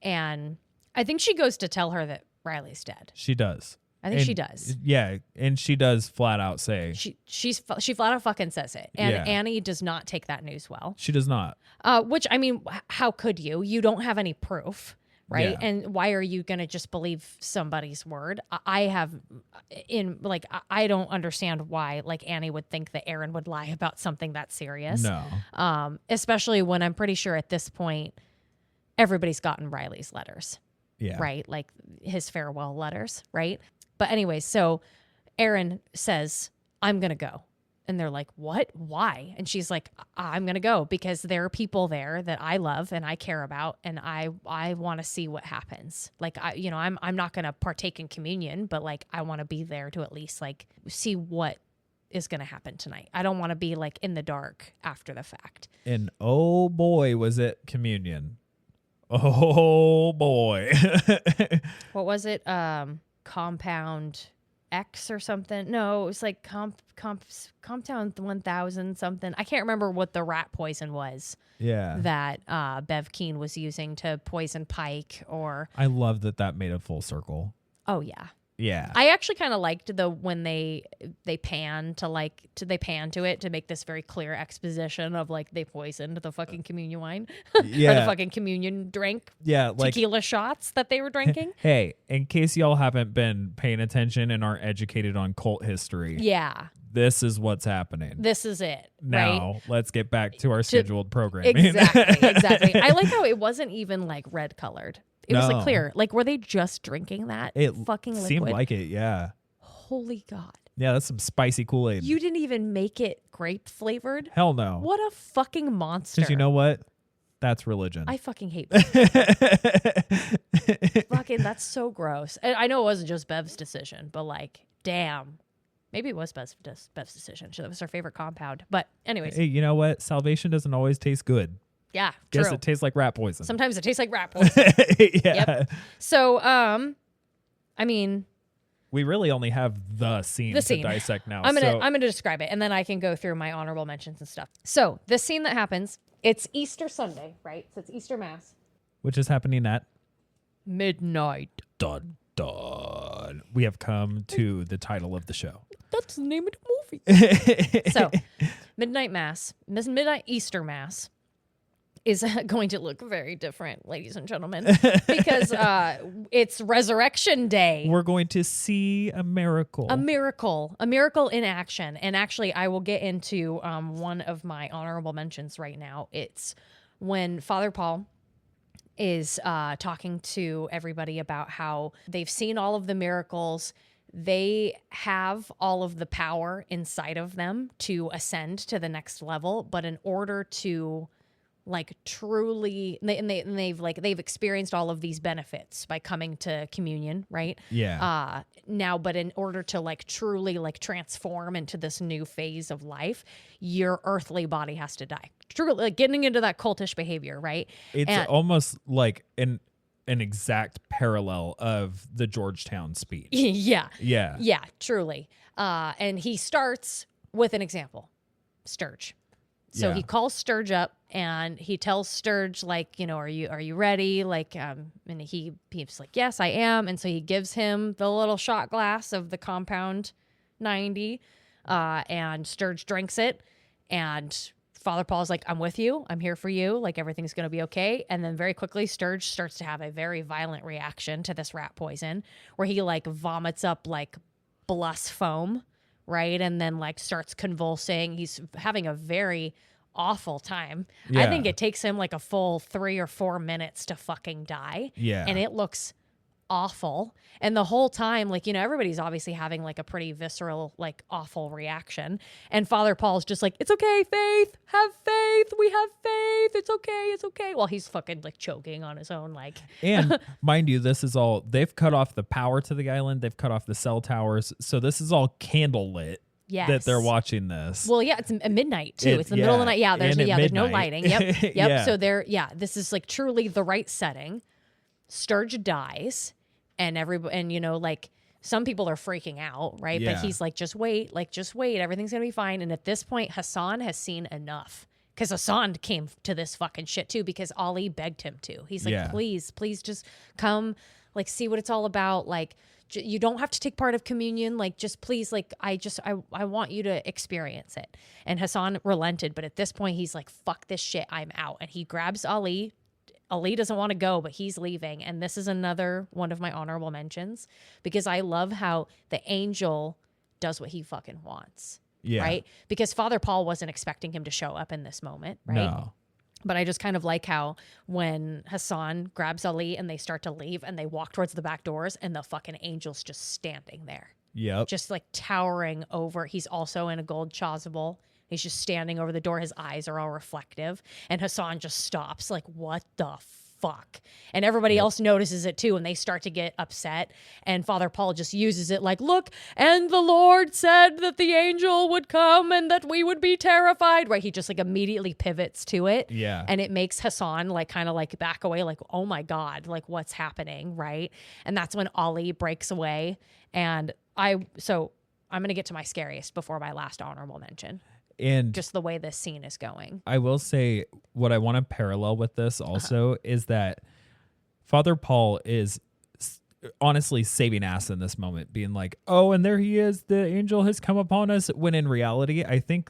And I think she goes to tell her that Riley's dead. She does. I think she does. Yeah. And she does flat out say. She flat out fucking says it. And Annie does not take that news well. She does not. Which, I mean, how could you? You don't have any proof. Right. Yeah. And why are you going to just believe somebody's word? I don't understand why like Annie would think that Aaron would lie about something that serious. No. Especially when I'm pretty sure at this point, everybody's gotten Riley's letters. Yeah. Right. Like his farewell letters. Right. But anyway, so Aaron says, "I'm going to go." And they're like, "What? Why?" And she's like, "I'm going to go because there are people there that I love and I care about. And I want to see what happens. Like, I'm not going to partake in communion, but like, I want to be there to at least like see what is going to happen tonight. I don't want to be like in the dark after the fact." And oh boy, was it communion. Oh boy. What was it? Compound X or something. No, it was like Compound 1000 something. I can't remember what the rat poison was. Yeah. That Bev Keane was using to poison Pike or. I love that made a full circle. Oh yeah. Yeah. I actually kind of liked when they pan to it to make this very clear exposition of like they poisoned the fucking communion wine. Yeah. Or the fucking communion drink. Yeah. Like tequila shots that they were drinking. Hey, in case y'all haven't been paying attention and aren't educated on cult history. Yeah. This is what's happening. This is it. Now, right? Let's get back to our scheduled programming. Exactly. I like how it wasn't even like red colored. It was like clear. Like, were they just drinking that fucking liquid? Seemed like it, yeah. Holy God. Yeah, that's some spicy Kool-Aid. You didn't even make it grape flavored? Hell no. What a fucking monster. Because you know what? That's religion. I fucking hate that. Fucking, that's so gross. And I know it wasn't just Bev's decision, but like, damn. Maybe it was Bev's decision. That was her favorite compound. But anyways. Hey, you know what? Salvation doesn't always taste good. Yeah, true. Guess it tastes like rat poison. Sometimes it tastes like rat poison. Yeah. Yep. So, I mean, we really only have the scene to dissect now. I'm gonna describe it, and then I can go through my honorable mentions and stuff. So, this scene that happens, it's Easter Sunday, right? So it's Easter Mass, which is happening at midnight. Dun dun. We have come to the title of the show. That's the name of the movie. So, midnight Easter Mass is going to look very different, ladies and gentlemen, because it's Resurrection Day. We're going to see a miracle. A miracle in action. And actually, I will get into one of my honorable mentions right now. It's when Father Paul is talking to everybody about how they've seen all of the miracles. They have all of the power inside of them to ascend to the next level, but in order to like truly, they've experienced all of these benefits by coming to communion, right? Yeah. Now, but in order to like truly like transform into this new phase of life, your earthly body has to die. Truly, like getting into that cultish behavior, right? It's almost like an exact parallel of the Georgetown speech. Yeah, truly. And he starts with an example. Sturge. So he calls Sturge up and he tells Sturge, like, you know, are you ready? Like, and he's like, yes, I am. And so he gives him the little shot glass of the compound 90, and Sturge drinks it. And Father Paul's like, I'm with you. I'm here for you. Like, everything's going to be okay. And then very quickly, Sturge starts to have a very violent reaction to this rat poison where he like vomits up like blus foam. Right. And then like starts convulsing. He's having a very awful time. Yeah. I think it takes him like a full 3 or 4 minutes to fucking die. Yeah. And it looks awful. And the whole time, like, you know, everybody's obviously having like a pretty visceral, like awful reaction. And Father Paul's just like, it's okay, Faith. Have faith. We have faith. It's okay. It's okay. While he's fucking like choking on his own, like. And mind you, this is all, they've cut off the power to the island. They've cut off the cell towers. So this is all candle lit. Yes. That they're watching this. Well, yeah, it's midnight too. It's the middle of the night. Yeah, there's no lighting. Yep. Yeah. So this is like truly the right setting. Sturge dies. And you know, like some people are freaking out, right? Yeah. But he's like, just wait, everything's gonna be fine. And at this point, Hassan has seen enough because Hassan came to this fucking shit too because Ali begged him to. He's like, please just come, like, see what it's all about. Like, you don't have to take part of communion. Like, just please, like, I want you to experience it. And Hassan relented, but at this point, he's like, fuck this shit, I'm out. And he grabs Ali. Ali doesn't want to go, but he's leaving. And this is another one of my honorable mentions because I love how the angel does what he fucking wants. Yeah. Right? Because Father Paul wasn't expecting him to show up in this moment, right? No. But I just kind of like how when Hassan grabs Ali and they start to leave and they walk towards the back doors and the fucking angel's just standing there. Yep. Just like towering over. He's also in a gold chasuble. He's just standing over the door. His eyes are all reflective. And Hassan just stops like, what the fuck? And everybody else notices it too. And they start to get upset. And Father Paul just uses it like, look, and the Lord said that the angel would come and that we would be terrified. Right? He just like immediately pivots to it. Yeah. And it makes Hassan like kind of like back away like, oh my God, like what's happening? Right? And that's when Ali breaks away. And I'm going to get to my scariest before my last honorable mention. And just the way this scene is going. I will say what I want to parallel with this also is that Father Paul is honestly saving ass in this moment, being like, oh, and there he is. The angel has come upon us. When in reality, I think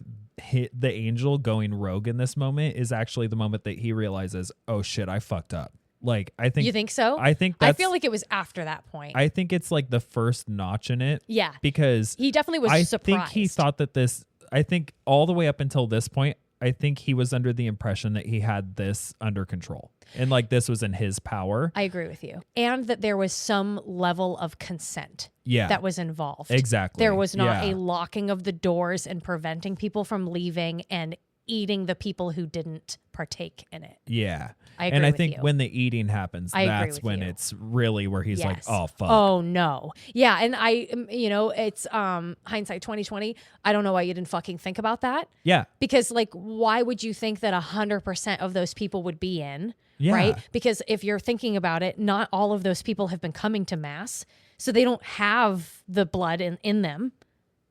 the angel going rogue in this moment is actually the moment that he realizes, oh shit, I fucked up. Like, I think. You think so? I think I feel like it was after that point. I think it's like the first notch in it. Yeah. Because he definitely was surprised. I think he thought that I think all the way up until this point, I think he was under the impression that he had this under control and like this was in his power. I agree with you. And that there was some level of consent that was involved. Exactly. There was not a locking of the doors and preventing people from leaving and eating the people who didn't partake in it. Yeah. I agree and I with think you. when the eating happens, that's when it's really where he's like, oh, fuck. Oh, no. Yeah. And it's hindsight 2020. I don't know why you didn't fucking think about that. Yeah. Because like, why would you think that 100% of those people would be in? Yeah. Right? Because if you're thinking about it, not all of those people have been coming to mass. So they don't have the blood in them.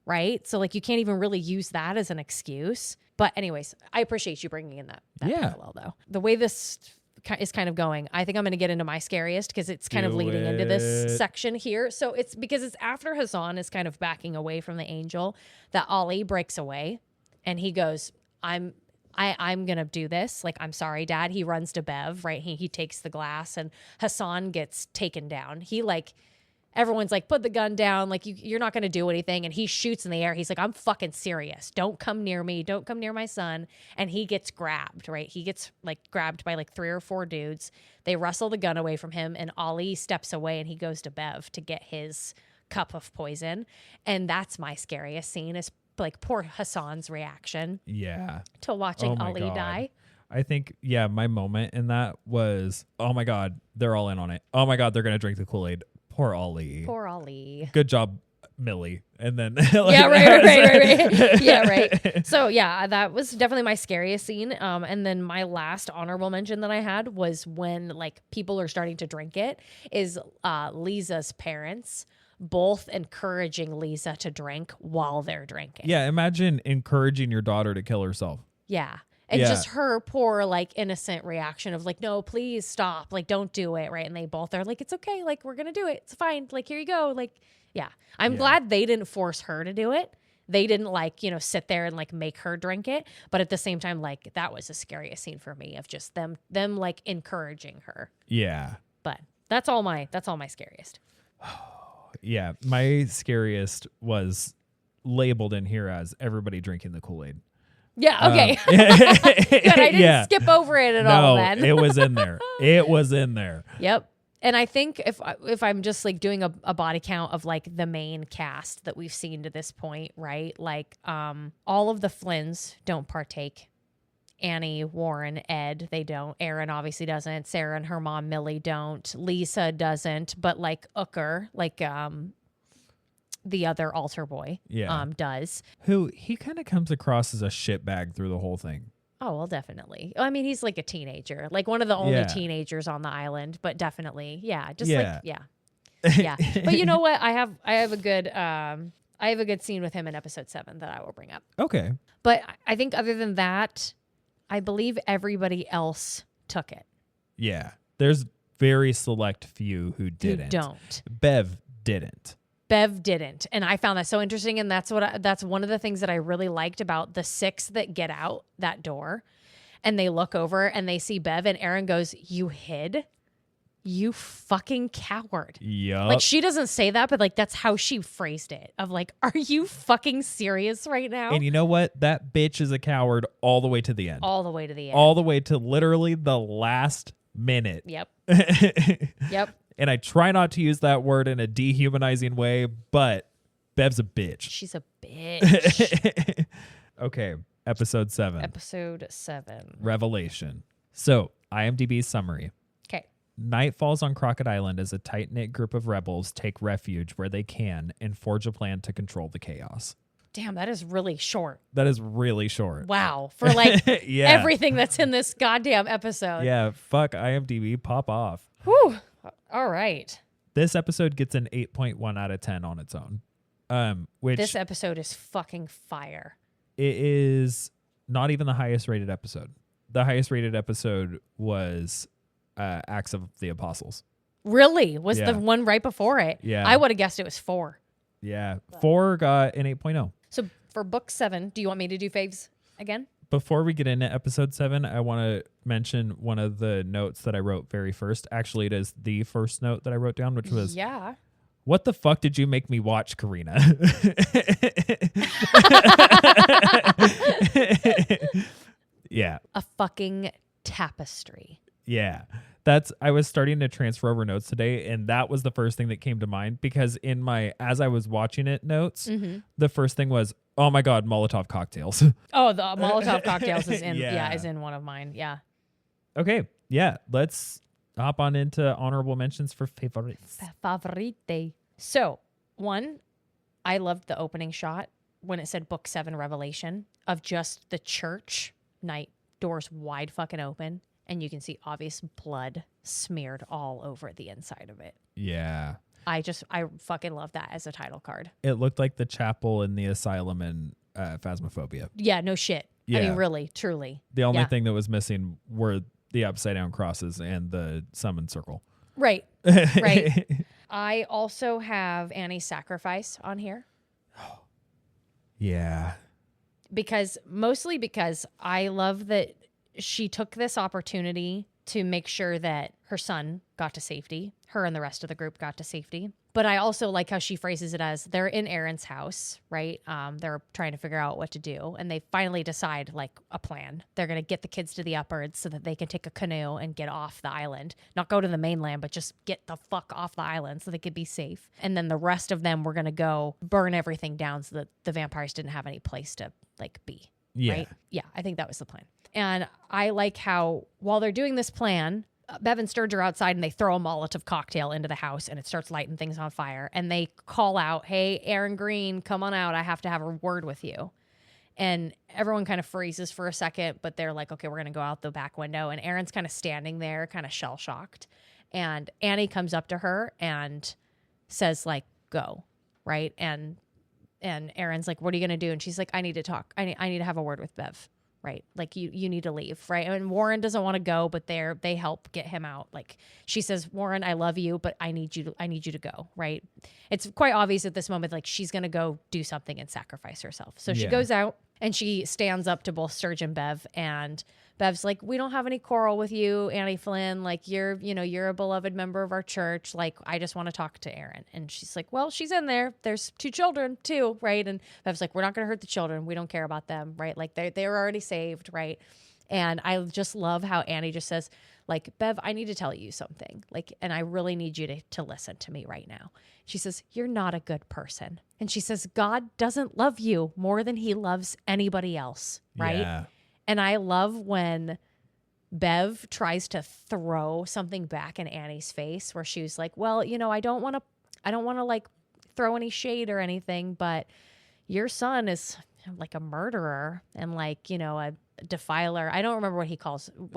Right? So like, you can't even really use that as an excuse. But anyways, I appreciate you bringing in that parallel though. The way this is kind of going, I think I'm going to get into my scariest because it's kind of leading into this section here. So it's because it's after Hassan is kind of backing away from the angel that Ali breaks away and he goes, I'm going to do this. Like, I'm sorry, Dad. He runs to Bev, right? He takes the glass and Hassan gets taken down. Everyone's like, put the gun down. Like, you're not going to do anything. And he shoots in the air. He's like, I'm fucking serious. Don't come near me. Don't come near my son. And he gets grabbed, right? He gets like grabbed by like 3 or 4 dudes. They wrestle the gun away from him. And Ali steps away and he goes to Bev to get his cup of poison. And that's my scariest scene is like poor Hassan's reaction. Yeah. To watching Ali die. I think, my moment in that was, oh my God, they're all in on it. Oh my God, they're going to drink the Kool-Aid. Poor Ali. Poor Ali. Good job, Millie. And then right. Yeah, right. So that was definitely my scariest scene. And then my last honorable mention that I had was when like people are starting to drink it is Lisa's parents both encouraging Lisa to drink while they're drinking. Yeah, imagine encouraging your daughter to kill herself. Yeah. And just her poor, like, innocent reaction of, like, no, please stop. Like, don't do it, right? And they both are like, it's okay. Like, we're going to do it. It's fine. Like, here you go. Like, yeah. I'm glad they didn't force her to do it. They didn't, like, you know, sit there and, like, make her drink it. But at the same time, like, that was the scariest scene for me of just them like, encouraging her. Yeah. But that's all my scariest. Yeah. My scariest was labeled in here as everybody drinking the Kool-Aid. Yeah, okay. Good, I didn't skip over it at all then. It was in there. It was in there. Yep. And I think if I'm just like doing a body count of like the main cast that we've seen to this point, right? Like all of the Flynns don't partake. Annie, Warren, Ed, they don't. Erin obviously doesn't. Sarah and her mom, Millie, don't. Lisa doesn't. But like Ooker, like the other altar boy does. Who he kind of comes across as a shitbag through the whole thing. Oh, well, definitely. I mean, he's like a teenager, like one of the only teenagers on the island, but definitely, yeah. But you know what? I have a good scene with him in episode 7 that I will bring up. Okay. But I think other than that, I believe everybody else took it. Yeah. There's very select few who didn't. Who don't. Bev didn't. Bev didn't. And I found that so interesting. And that's one of the things that I really liked about the 6 that get out that door and they look over and they see Bev and Erin goes, "You hid? You fucking coward." Yup. Like she doesn't say that, but like that's how she phrased it of like, are you fucking serious right now? And you know what? That bitch is a coward all the way to the end. All the way to the end. All the way to literally the last minute. Yep. Yep. And I try not to use that word in a dehumanizing way, but Bev's a bitch. She's a bitch. Okay, episode 7. Episode 7. Revelation. So, IMDb summary. Okay. Night falls on Crockett Island as a tight-knit group of rebels take refuge where they can and forge a plan to control the chaos. Damn, that is really short. That is really short. Wow. For like everything that's in this goddamn episode. Yeah, fuck IMDb, pop off. Whew. All right. This episode gets an 8.1 out of 10 on its own. Which this episode is fucking fire. It is not even the highest rated episode. The highest rated episode was Acts of the Apostles. Really? Was the one right before it? Yeah. I would have guessed it was 4. Yeah. 4 got an 8.0. So for book 7, do you want me to do faves again? Before we get into episode 7, I want to mention one of the notes that I wrote very first. Actually, it is the first note that I wrote down, which was, what the fuck did you make me watch, Karina? Yeah. A fucking tapestry. Yeah. I was starting to transfer over notes today, and that was the first thing that came to mind because in my, as I was watching it notes, the first thing was, oh my God, Molotov cocktails. Oh, the Molotov cocktails is in, is in one of mine. Yeah. Okay. Yeah. Let's hop on into honorable mentions for favorites. Favorite. So, 1, I loved the opening shot when it said book 7 Revelation of just the church night, doors wide fucking open. And you can see obvious blood smeared all over the inside of it. Yeah. I fucking love that as a title card. It looked like the chapel in the asylum in Phasmophobia. Yeah, no shit. Yeah. I mean, really, truly. The only thing that was missing were the upside down crosses and the summon circle. Right. Right. I also have Annie's sacrifice on here. Yeah. Mostly because I love that she took this opportunity to make sure that her son got to safety. Her and the rest of the group got to safety. But I also like how she phrases it as they're in Erin's house, right? They're trying to figure out what to do. And they finally decide like a plan. They're going to get the kids to the uppers so that they can take a canoe and get off the island. Not go to the mainland, but just get the fuck off the island so they could be safe. And then the rest of them were going to go burn everything down so that the vampires didn't have any place to like be. Yeah. Right? Yeah, I think that was the plan. And I like how while they're doing this plan, Bev and Sturge are outside and they throw a Molotov cocktail into the house and it starts lighting things on fire. And they call out, "Hey, Erin Green, come on out. I have to have a word with you." And everyone kind of freezes for a second, but they're like, okay, we're going to go out the back window. And Erin's kind of standing there, kind of shell-shocked. And Annie comes up to her and says like, go. Right. And Aaron's like, what are you going to do? And she's like, I need to talk. I need to have a word with Bev. Right. Like you need to leave. Right. And Warren doesn't want to go, but they help get him out. Like she says, Warren, I love you, but I need you to go. Right. It's quite obvious at this moment, like she's going to go do something and sacrifice herself. So she goes out and she stands up to both Sturge and Bev, and Bev's like, we don't have any quarrel with you, Annie Flynn. Like you're a beloved member of our church. Like I just want to talk to Aaron. And she's like, well, she's in there. There's 2 children too. Right. And Bev's like, we're not going to hurt the children. We don't care about them. Right. Like they were already saved. Right. And I just love how Annie just says, like, Bev, I need to tell you something. Like, and I really need you to listen to me right now. She says, you're not a good person. And she says, God doesn't love you more than he loves anybody else. Right. Yeah. And I love when Bev tries to throw something back in Annie's face where she was like, well, I don't want to like throw any shade or anything, but your son is like a murderer and like, a defiler. I don't remember what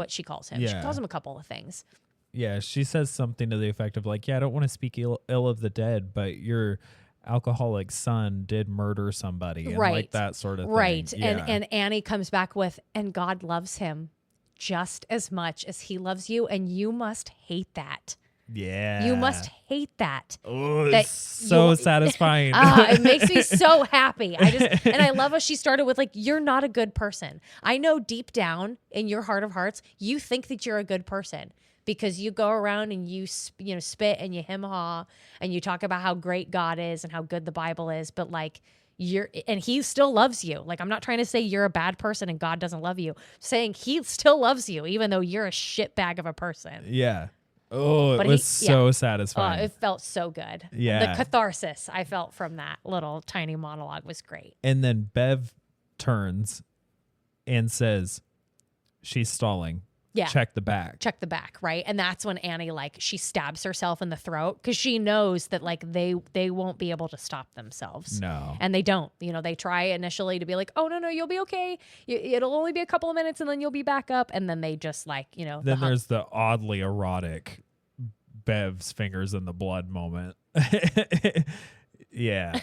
she calls him. Yeah. She calls him a couple of things. Yeah. She says something to the effect of like, yeah, I don't want to speak ill of the dead, but your alcoholic son did murder somebody and like that sort of thing. Right. Yeah. And Annie comes back with, and God loves him just as much as he loves you. And you must hate that. Yeah. You must hate that. Oh, it's so satisfying. It makes me so happy. And I love how she started with like, you're not a good person. I know deep down in your heart of hearts, you think that you're a good person because you go around and you spit and you hem-haw and you talk about how great God is and how good the Bible is. But like and he still loves you. Like, I'm not trying to say you're a bad person and God doesn't love you. I'm saying he still loves you, even though you're a shitbag of a person. Yeah. Oh, it was so satisfying. It felt so good. Yeah. The catharsis I felt from that little tiny monologue was great. And then Bev turns and says, she's stalling. Yeah. Check the back. Right. And that's when Annie, like, she stabs herself in the throat because she knows that, like, they won't be able to stop themselves. No. And they don't. They try initially to be like, oh, no, you'll be okay. It'll only be a couple of minutes and then you'll be back up. And then they just, like, Then there's the oddly erotic Bev's fingers in the blood moment. Yeah.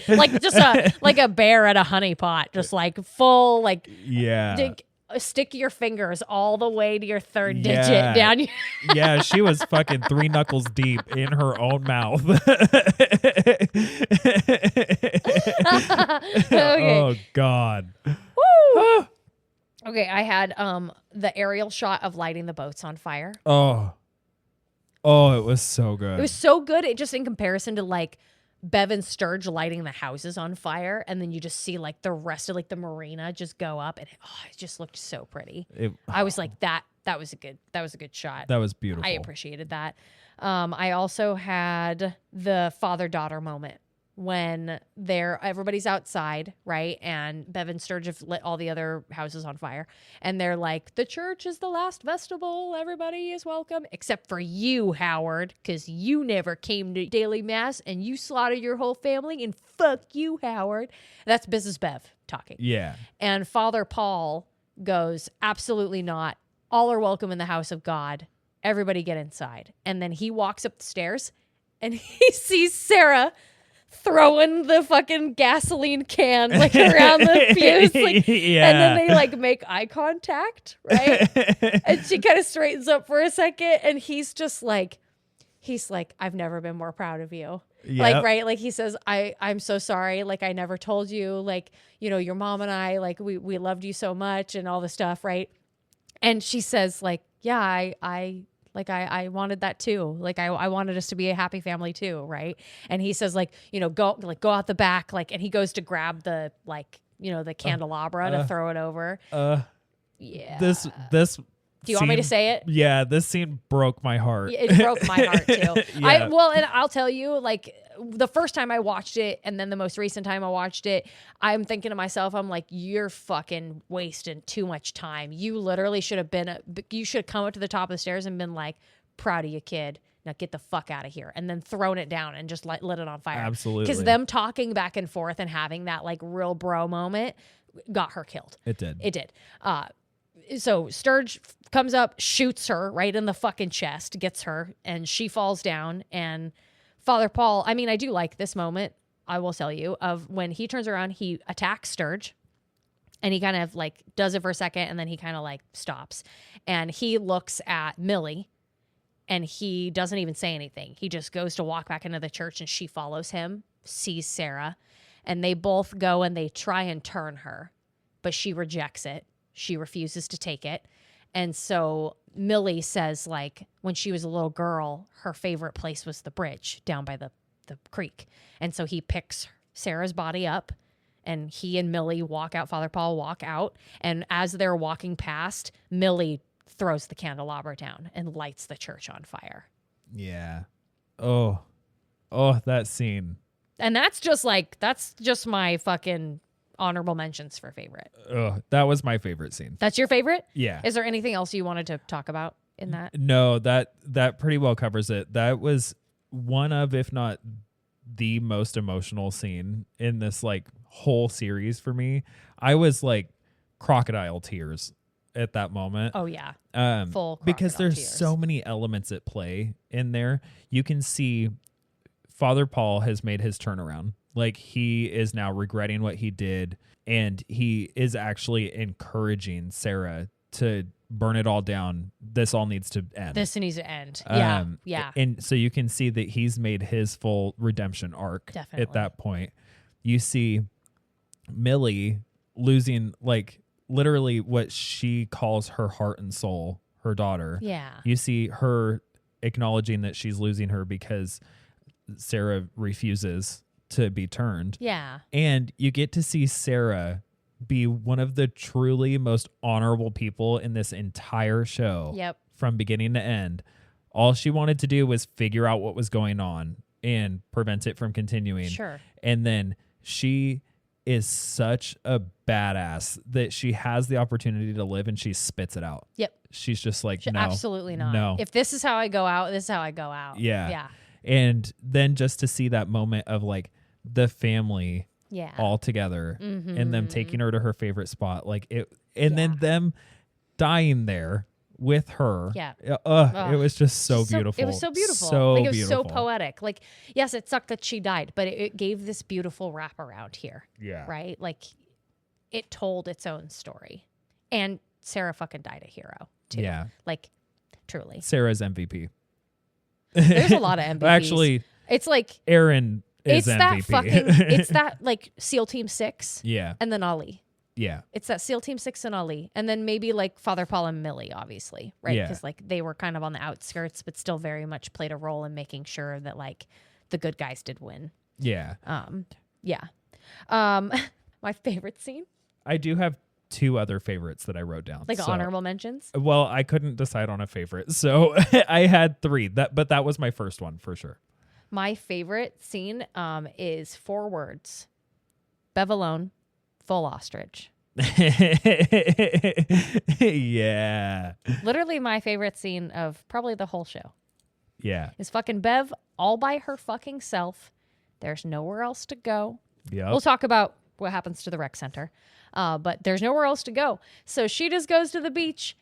Like just like a bear at a honey pot. Just like full, like. Yeah. Stick your fingers all the way to your third digit down. Yeah, she was fucking 3 knuckles deep in her own mouth. Okay. Oh, God. Woo! Okay, I had the aerial shot of lighting the boats on fire. Oh, it was so good. It was so good. It just in comparison to like Bev and Sturge lighting the houses on fire, and then you just see like the rest of like the marina just go up, and it just looked so pretty. I was like, that was a good shot. That was beautiful. I appreciated that. I also had the father-daughter moment when everybody's outside, right? And Bev and Sturge have lit all the other houses on fire. And they're like, the church is the last vestibule. Everybody is welcome. Except for you, Howard, because you never came to daily mass and you slaughtered your whole family. And fuck you, Howard. That's Mrs. Bev talking. Yeah. And Father Paul goes, absolutely not. All are welcome in the house of God. Everybody get inside. And then he walks up the stairs and he sees Sarah throwing the fucking gasoline can like around the fuse, like, and then they like make eye contact, right? And she kind of straightens up for a second, and he's like, I've never been more proud of you. Yep. Like, right? Like he says, I'm so sorry. Like I never told you, like, your mom and I, like we loved you so much and all the stuff, right? And she says like, yeah, I wanted that too. Like I wanted us to be a happy family too, right? And he says like, go out the back, like, and he goes to grab the like, the candelabra to throw it over. Yeah. This. Do you want me to say it? Yeah, this scene broke my heart. It broke my heart too. Yeah. And I'll tell you, like the first time I watched it, and then the most recent time I watched it, I'm thinking to myself, I'm like, you're fucking wasting too much time. You literally should have you should have come up to the top of the stairs and been like, proud of you, kid. Now get the fuck out of here. And then thrown it down and just lit it on fire. Absolutely. Because them talking back and forth and having that like real bro moment got her killed. It did. So Sturge comes up, shoots her right in the fucking chest, gets her, and she falls down. And Father Paul, I mean, I do like this moment, I will tell you, of when he turns around, he attacks Sturge. And he kind of like does it for a second and then he kind of like stops. And he looks at Millie and he doesn't even say anything. He just goes to walk back into the church and she follows him, sees Sarah, and they both go and they try and turn her, but she rejects it. She refuses to take it. And so Millie says, like, when she was a little girl, her favorite place was the bridge down by the creek. And so he picks Sarah's body up. And he and Millie walk out. Father Paul walk out. And as they're walking past, Millie throws the candelabra down and lights the church on fire. Yeah. Oh, that scene. And that's just my fucking honorable mentions for favorite. Oh, that was my favorite scene. That's your favorite? Yeah. Is there anything else you wanted to talk about in that? No, that pretty well covers it. That was one of, if not the most emotional scene in this like whole series for me. I was like crocodile tears at that moment. Oh yeah. Full because there's tears. So many elements at play in there. You can see Father Paul has made his turnaround. Like he is now regretting what he did, and he is actually encouraging Sarah to burn it all down. This all needs to end. This needs to end. Yeah. Yeah. And so you can see that he's made his full redemption arc. Definitely. At that point. You see Millie losing like literally what she calls her heart and soul, her daughter. Yeah. You see her acknowledging that she's losing her because Sarah refuses to be turned. Yeah. And you get to see Sarah be one of the truly most honorable people in this entire show. Yep. From beginning to end. All she wanted to do was figure out what was going on and prevent it from continuing. Sure. And then she is such a badass that she has the opportunity to live and she spits it out. Yep. She's just like, no. Absolutely not. No. If this is how I go out, this is how I go out. Yeah. Yeah. And then just to see that moment of like the family all together and them taking her to her favorite spot, like it, and then them dying there with her. Yeah. It was just so beautiful. It was so beautiful. So like it was beautiful. so poetic. Like, yes, it sucked that she died, but it gave this beautiful wraparound here. Yeah. Right? Like it told its own story. And Sarah fucking died a hero too. Yeah. Like truly. Sarah's MVP. There's a lot of MVPs. Actually, it's like Aaron is it's MVP. It's that like SEAL Team 6. Yeah. And then Ali. Yeah. It's that SEAL Team 6 and Ali. And then maybe like Father Paul and Millie, obviously, right? Yeah. Because like they were kind of on the outskirts, but still very much played a role in making sure that like the good guys did win. Yeah. Yeah. My favorite scene? I do have two other favorites that I wrote down. Like honorable mentions? Well, I couldn't decide on a favorite. So I had three. But that was my first one for sure. My favorite scene is 4 words. Bev alone, full ostrich. Yeah. Literally my favorite scene of probably the whole show. Yeah. Is fucking Bev all by her fucking self. There's nowhere else to go. Yeah. We'll talk about what happens to the rec center. But there's nowhere else to go. So she just goes to the beach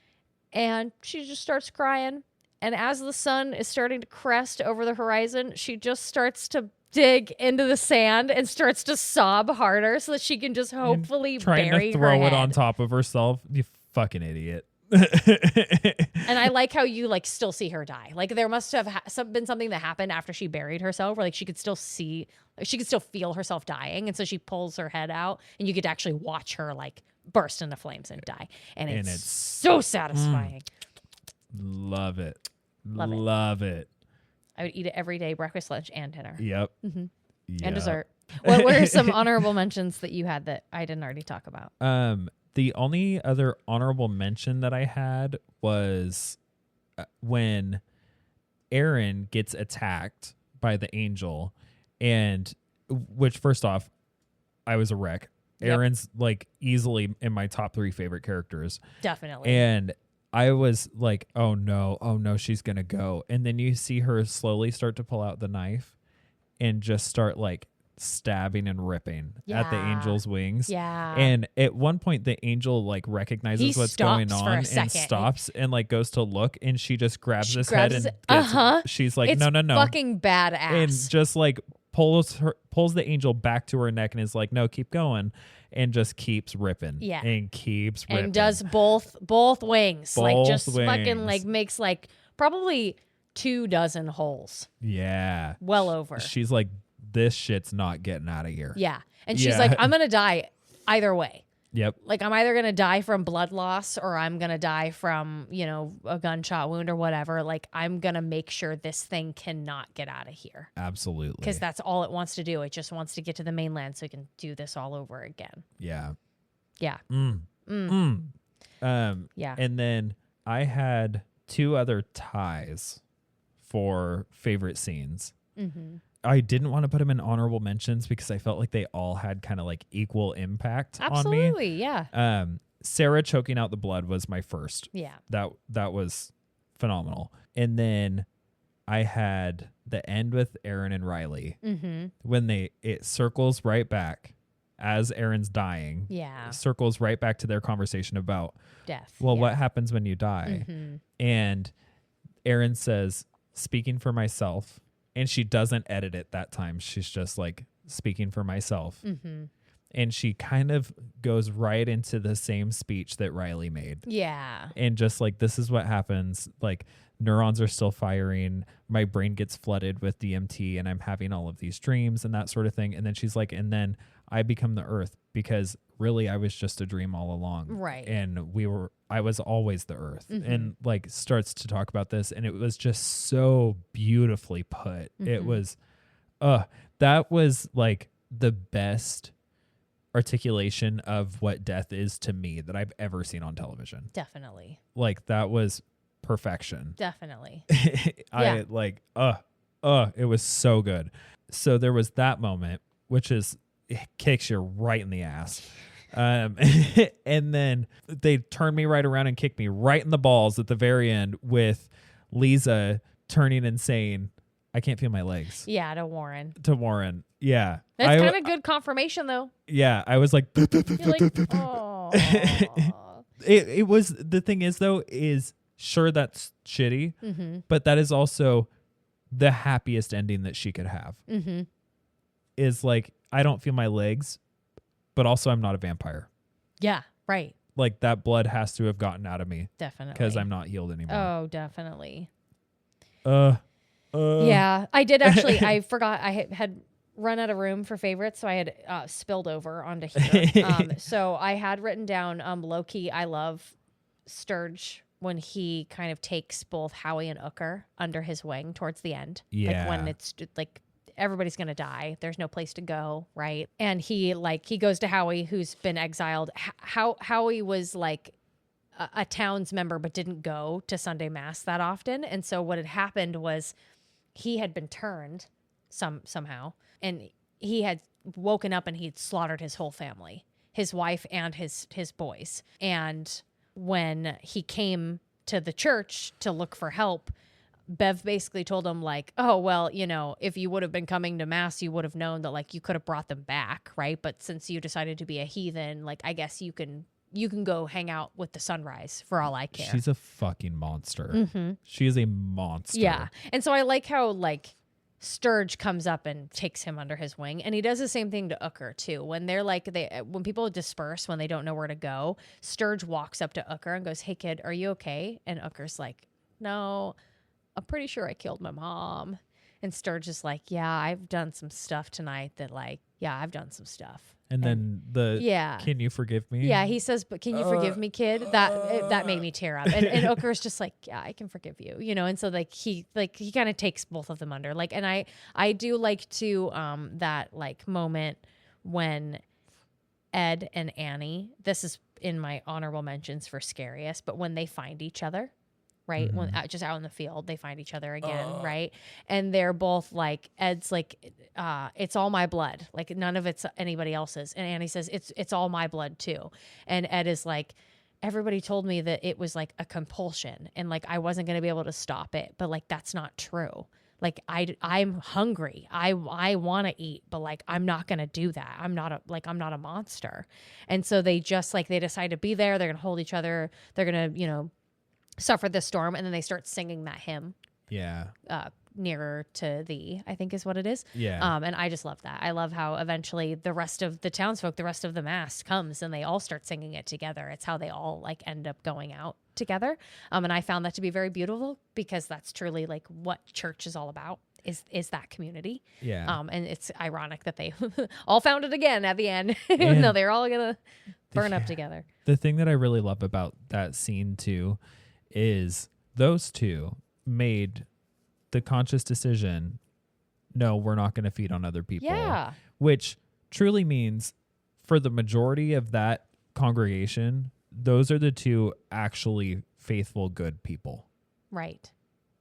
and she just starts crying. And as the sun is starting to crest over the horizon, she just starts to dig into the sand and starts to sob harder so that she can just hopefully trying bury to throw her it head. on top of herself. You fucking idiot. And I like how you like still see her die. Like there must have been something that happened after she buried herself where like she could still feel herself dying. And so she pulls her head out and you get to actually watch her like burst into flames and die. And it's so satisfying. Love it. Love it. I would eat it every day, breakfast, lunch, and dinner. Yep. Mm-hmm. Yep. And dessert. What were some honorable mentions that you had that I didn't already talk about? The only other honorable mention that I had was when Aaron gets attacked by the angel, and which first off, I was a wreck. Yep. Aaron's like easily in my top 3 favorite characters. Definitely. And I was like, oh no, she's going to go. And then you see her slowly start to pull out the knife and just start like stabbing and ripping at the angel's wings. Yeah. And at one point the angel like recognizes what's going on and stops and like goes to look, and she just grabs his head and she's like, it's no. Fucking badass. And just like pulls the angel back to her neck and is like, no, keep going. And just keeps ripping. Yeah. And keeps ripping. And does both wings. Fucking like makes like probably 24 holes. Yeah. Well over. She's like, this shit's not getting out of here. Yeah. And she's like, I'm going to die either way. Yep. Like, I'm either going to die from blood loss or I'm going to die from, a gunshot wound or whatever. Like, I'm going to make sure this thing cannot get out of here. Absolutely. Because that's all it wants to do. It just wants to get to the mainland so it can do this all over again. Yeah. Yeah. Yeah. And then I had 2 other ties for favorite scenes. Mm-hmm. I didn't want to put them in honorable mentions because I felt like they all had kind of like equal impact on me. Absolutely, yeah. Sarah choking out the blood was my first. Yeah. That was phenomenal. And then I had the end with Aaron and Riley. Mm-hmm. When it circles right back as Aaron's dying. Yeah. It circles right back to their conversation about death. Well, what happens when you die? Mm-hmm. And Aaron says, speaking for myself. And she doesn't edit it that time. She's just like, speaking for myself. Mm-hmm. And she kind of goes right into the same speech that Riley made. Yeah. And just like, this is what happens. Like, neurons are still firing. My brain gets flooded with DMT and I'm having all of these dreams and that sort of thing. And then she's like, and then I become the earth because really I was just a dream all along. Right. And I was always the earth. Mm-hmm. And like starts to talk about this. And it was just so beautifully put. Mm-hmm. It was, that was like the best articulation of what death is to me that I've ever seen on television. Definitely. Like that was perfection. Definitely. I like, it was so good. So there was that moment, which is, it kicks you right in the ass. And then they turned me right around and kicked me right in the balls at the very end with Lisa turning and saying, I can't feel my legs. Yeah, to Warren. Yeah. That's kind of good confirmation though. Yeah. I was like, you're like, oh. It was, the thing is though, is sure that's shitty, mm-hmm. but that is also the happiest ending that she could have. Mm-hmm. Is like, I don't feel my legs, but also I'm not a vampire. Yeah, right. Like that blood has to have gotten out of me. Definitely. Because I'm not healed anymore. Oh, definitely. Yeah, I did actually. I forgot I had run out of room for favorites, so I had spilled over onto here. So I had written down low-key, I love Sturge when he kind of takes both Howie and Ooker under his wing towards the end. Yeah. Like when it's like everybody's going to die. There's no place to go, right? And he goes to Howie, who's been exiled. Howie was like a Towns member, but didn't go to Sunday Mass that often. And so what had happened was he had been turned somehow, and he had woken up and he'd slaughtered his whole family, his wife and his boys. And when he came to the church to look for help, Bev basically told him like, oh, well, if you would have been coming to Mass, you would have known that like you could have brought them back. Right. But since you decided to be a heathen, like, I guess you can go hang out with the sunrise for all I care. She's a fucking monster. Mm-hmm. She is a monster. Yeah. And so I like how like Sturge comes up and takes him under his wing, and he does the same thing to Ooker too. When they're like, when people disperse, when they don't know where to go, Sturge walks up to Ooker and goes, hey kid, are you okay? And Ooker's like, no, I'm pretty sure I killed my mom. And Sturge is like, yeah, I've done some stuff tonight I've done some stuff. And then can you forgive me? Yeah, he says, but can you forgive me, kid? That made me tear up. And Ooker's just like, yeah, I can forgive you, And so he kind of takes both of them under. Like, and I do like to that like moment when Ed and Annie, this is in my honorable mentions for scariest, but when they find each other. Right. Mm-hmm. When just out in the field, they find each other again. Right. And they're both like, Ed's like, it's all my blood. Like none of it's anybody else's. And Annie says, it's all my blood too. And Ed is like, everybody told me that it was like a compulsion and like, I wasn't going to be able to stop it, but like, that's not true. Like I'm hungry. I want to eat, but like I'm not going to do that. I'm not a monster. And so they just like they decide to be there. They're going to hold each other. They're going to, you know, suffer the storm, and then they start singing that hymn. Yeah. Nearer to thee, I think is what it is. Yeah. And I just love that. I love how eventually the rest of the townsfolk, the rest of the mass comes and they all start singing it together. It's how they all like end up going out together. And I found that to be very beautiful because that's truly like what church is all about is that community. Yeah. And it's ironic that they all found it again at the end, even though they're all going to burn up together. The thing that I really love about that scene too is those two made the conscious decision, no, we're not going to feed on other people. Yeah. Which truly means for the majority of that congregation, those are the two actually faithful, good people. Right.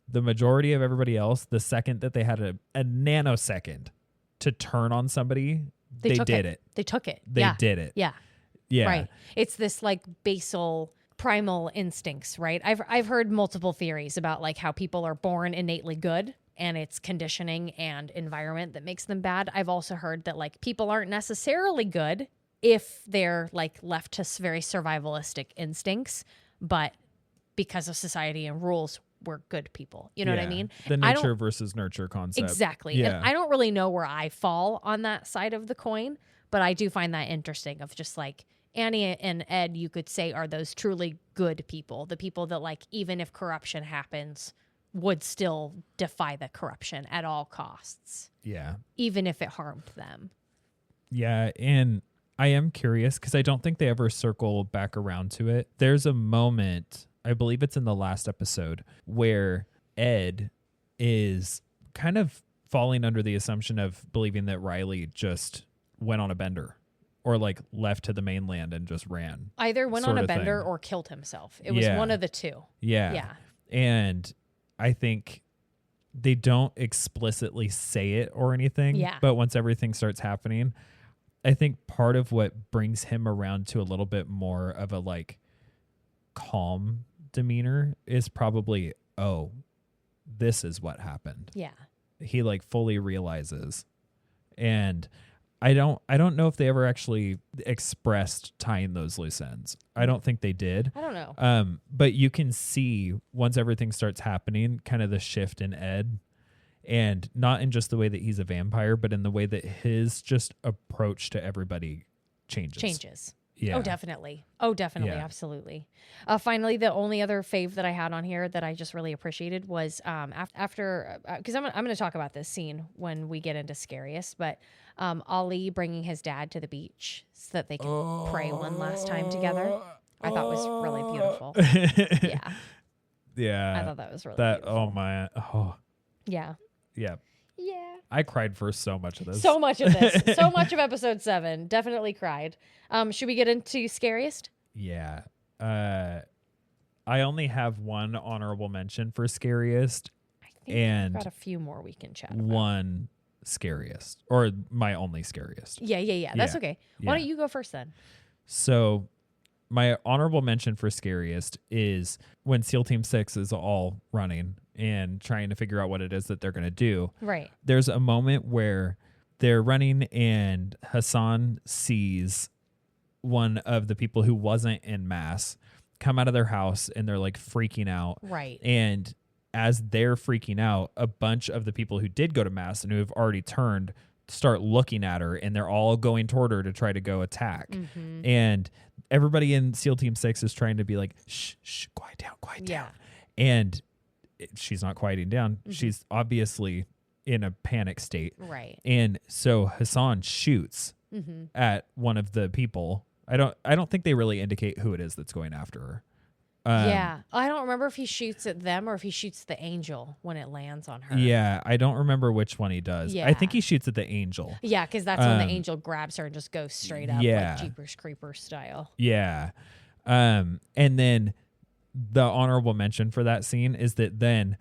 The majority of everybody else, the second that they had a nanosecond to turn on somebody, they did it. They took it. They did it. Yeah. Yeah. Right. It's this like basal primal instincts, right? I've heard multiple theories about like how people are born innately good and it's conditioning and environment that makes them bad. I've also heard that like people aren't necessarily good if they're like left to very survivalistic instincts, but because of society and rules, we're good people. You know what I mean? The nature versus nurture concept. Exactly. Yeah. And I don't really know where I fall on that side of the coin, but I do find that interesting of just like Annie and Ed, you could say, are those truly good people, the people that like, even if corruption happens, would still defy the corruption at all costs. Yeah. Even if it harmed them. Yeah. And I am curious because I don't think they ever circle back around to it. There's a moment, I believe it's in the last episode, where Ed is kind of falling under the assumption of believing that Riley just went on a bender. Or like left to the mainland and just ran. Either went on a bender or killed himself. It was one of the two. Yeah. Yeah. And I think they don't explicitly say it or anything. Yeah. But once everything starts happening, I think part of what brings him around to a little bit more of a like calm demeanor is probably, oh, this is what happened. Yeah. He like fully realizes. And I don't know if they ever actually expressed tying those loose ends. I don't think they did. I don't know. But you can see once everything starts happening, kind of the shift in Ed, and not in just the way that he's a vampire, but in the way that his just approach to everybody changes. Yeah. Oh, definitely. Yeah. Absolutely. Finally, the only other fave that I had on here that I just really appreciated was after, because I'm going to talk about this scene when we get into Scariest, but Ali bringing his dad to the beach so that they can pray one last time together. I thought was really beautiful. Yeah. Yeah. I thought that was really beautiful. Oh, my. Oh. Yeah. Yeah. Yeah. I cried for so much of this. So much of this. So much of episode 7. Definitely cried. Should we get into Scariest? Yeah. I only have one honorable mention for Scariest. I think I've got a few more we can chat about. One Scariest. Or my only Scariest. Yeah. That's okay. Why don't you go first then? So my honorable mention for Scariest is when SEAL Team 6 is all running and trying to figure out what it is that they're going to do. Right. There's a moment where they're running and Hassan sees one of the people who wasn't in mass come out of their house and they're like freaking out. Right. And as they're freaking out, a bunch of the people who did go to mass and who have already turned start looking at her and they're all going toward her to try to go attack. Mm-hmm. And everybody in SEAL Team 6 is trying to be like, shh, quiet down. And she's not quieting down. Mm-hmm. She's obviously in a panic state. Right. And so Hassan shoots at one of the people. I don't think they really indicate who it is that's going after her. Yeah. I don't remember if he shoots at them or if he shoots the angel when it lands on her. Yeah. I don't remember which one he does. Yeah. I think he shoots at the angel. Yeah, because that's when the angel grabs her and just goes straight up like Jeepers Creepers style. Yeah. And then the honorable mention for that scene is that then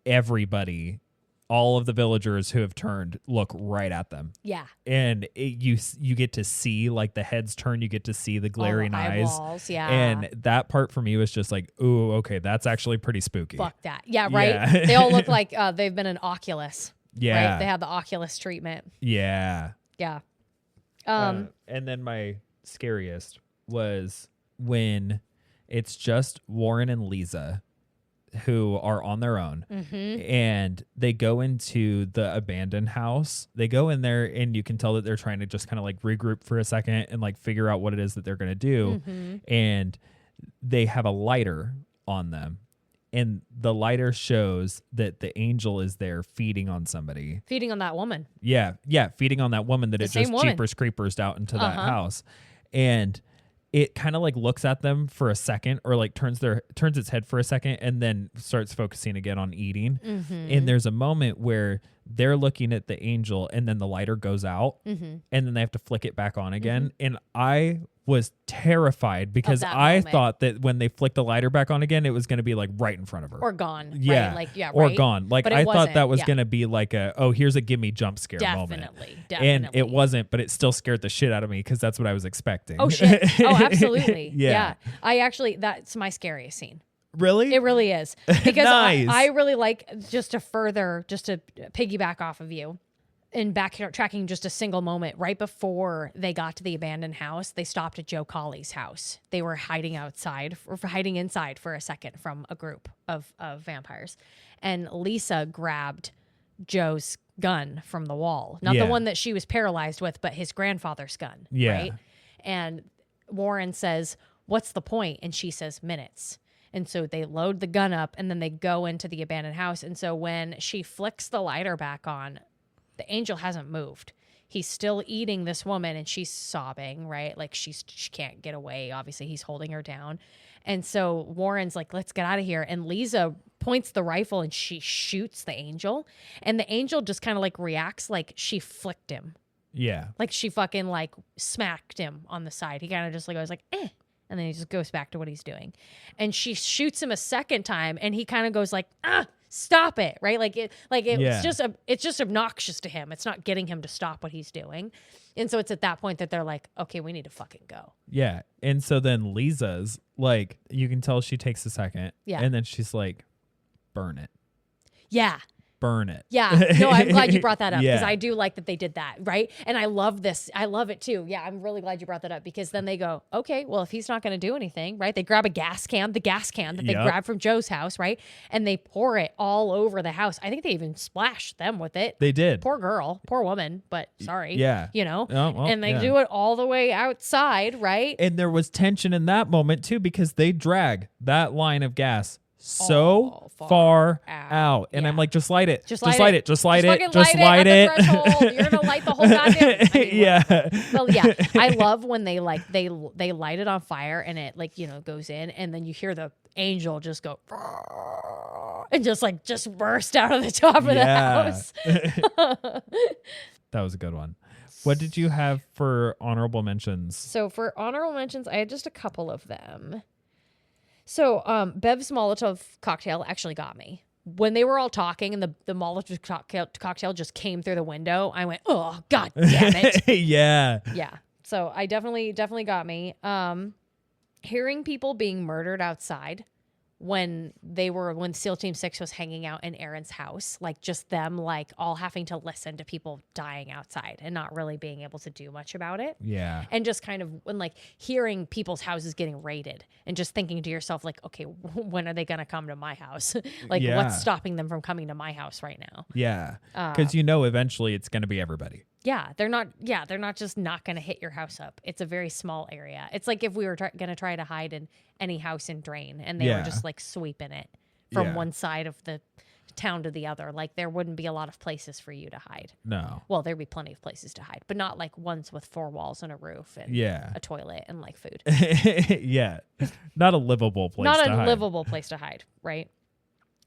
everybody all of the villagers who have turned look right at them. Yeah. And you get to see like the heads turn, you get to see the glaring eyes. Yeah. And that part for me was just like, ooh, okay, that's actually pretty spooky. Fuck that. Yeah, right? Yeah. They all look like they've been an Oculus. Yeah. Right? They had the Oculus treatment. Yeah. Yeah. And then my scariest was when it's just Warren and Lisa who are on their own, and they go into the abandoned house. They go in there and you can tell that they're trying to just kind of like regroup for a second and like figure out what it is that they're going to do. And they have a lighter on them, and the lighter shows that the angel is there feeding on somebody. Feeding on that woman. Yeah. Yeah. Feeding on that woman that it just jeepers creepers out into that house. And it kind of like looks at them for a second, or like turns its head for a second, and then starts focusing again on eating. And there's a moment where they're looking at the angel, and then the lighter goes out, and then they have to flick it back on again. And I was terrified because I thought that when they flicked the lighter back on again, it was going to be like right in front of her. Or gone. Yeah. Right? Like, yeah, or right? gone. Like I thought that was going to be like here's a gimme jump scare moment. Definitely. And it wasn't, but it still scared the shit out of me because that's what I was expecting. Oh, shit. Oh, absolutely. Yeah. I actually, that's my scariest scene. Really? It really is. Because Nice. I really like, just to piggyback off of you, and backtracking just a single moment, right before they got to the abandoned house, they stopped at Joe Colley's house. They were hiding inside for a second from a group of vampires. And Lisa grabbed Joe's gun from the wall. Not the one that she was paralyzed with, but his grandfather's gun. Yeah. Right? And Warren says, "What's the point?" And she says, "Minutes." And so they load the gun up, and then they go into the abandoned house. And so when she flicks the lighter back on, the angel hasn't moved. He's still eating this woman, and she's sobbing, right? Like she can't get away. Obviously, he's holding her down. And so Warren's like, "Let's get out of here." And Lisa points the rifle and she shoots the angel. And the angel just kind of like reacts like she flicked him. Yeah. Like she fucking like smacked him on the side. He kind of just like goes like, eh. And then he just goes back to what he's doing. And she shoots him a second time, and he kind of goes like, stop it, right? It's just obnoxious to him. It's not getting him to stop what he's doing. And so it's at that point that they're like, okay, we need to fucking go. Yeah. And so then Lisa's like, you can tell she takes a second. Yeah. And then she's like, burn it. Yeah. Burn it. Yeah. No, I'm glad you brought that up, because Yeah. I do like that they did that, right? And I love this. I love it too. Yeah, I'm really glad you brought that up, because then they go, okay, well, if he's not going to do anything, right? They grab the gas can that they grabbed from Joe's house, right? And they pour it all over the house. I think they even splashed them with it. They did. Poor girl, poor woman, but sorry. Yeah. You know? Oh, well, and they do it all the way outside, right? And there was tension in that moment too, because they drag that line of gas so far out. And I'm like, just light it. Just light it. Just light it. Just light it. You're gonna light the whole goddamn. Yeah. Well, yeah. I love when they light it on fire, and it goes in, and then you hear the angel just go and just burst out of the top of the house. That was a good one. What did you have for honorable mentions? So for honorable mentions, I had just a couple of them. So Bev's Molotov cocktail actually got me. When they were all talking and the Molotov cocktail just came through the window, I went, oh, God damn it. Yeah. Yeah. So I definitely got me. Hearing people being murdered outside when SEAL Team 6 was hanging out in Aaron's house, like just them like all having to listen to people dying outside and not really being able to do much about it. Yeah. And just kind of when like hearing people's houses getting raided and just thinking to yourself like, okay, when are they going to come to my house? Like what's stopping them from coming to my house right now? Yeah. Because eventually it's going to be everybody. Yeah, they're not just not going to hit your house up. It's a very small area. It's like if we were going to try to hide in any house in Drain and they were just like sweeping it from one side of the town to the other. Like there wouldn't be a lot of places for you to hide. No. Well, there'd be plenty of places to hide, but not like ones with 4 walls and a roof and a toilet and like food. Yeah. Not a livable place to hide. Not a livable place to hide, right?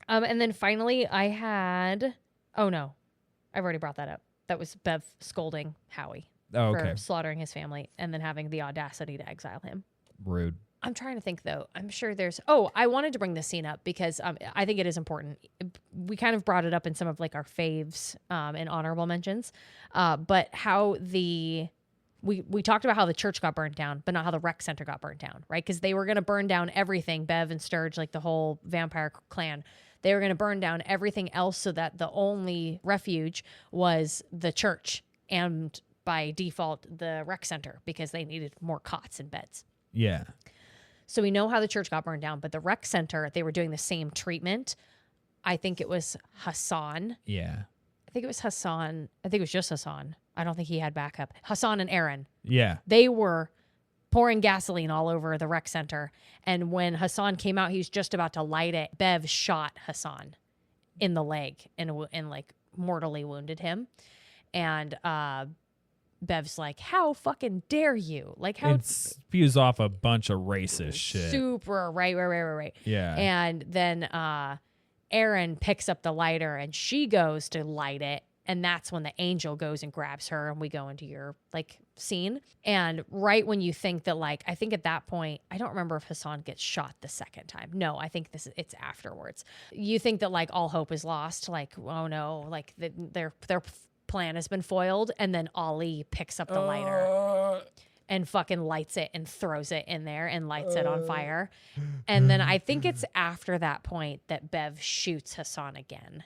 And then finally I had, oh no, I've already brought that up. That was Bev scolding Howie for slaughtering his family and then having the audacity to exile him. rude. I'm trying to think, though. I'm sure there's... Oh, I wanted to bring this scene up because I think it is important. We kind of brought it up in some of like our faves and honorable mentions. But how we talked about how the church got burned down, but not how the rec center got burned down, right? Because they were going to burn down everything, Bev and Sturge, like the whole vampire clan. They were going to burn down everything else so that the only refuge was the church and by default the rec center because they needed more cots and beds. Yeah. So we know how the church got burned down, but the rec center, they were doing the same treatment. I think it was Hassan. Yeah. I think it was Hassan. I think it was just Hassan. I don't think he had backup. Hassan and Aaron. Yeah. They were pouring gasoline all over the rec center. And when Hassan came out, he was just about to light it. Bev shot Hassan in the leg and like mortally wounded him. And Bev's like, how fucking dare you? Like, how it spews off a bunch of racist shit. Super right. Yeah. And then Aaron picks up the lighter and she goes to light it. And that's when the angel goes and grabs her and we go into your like scene. And right when you think that like, I think at that point, I don't remember if Hassan gets shot the second time. No, I think it's afterwards. You think that like all hope is lost. Like, oh no, like their plan has been foiled. And then Ali picks up the lighter and fucking lights it and throws it in there and lights it on fire. And then I think it's after that point that Bev shoots Hassan again.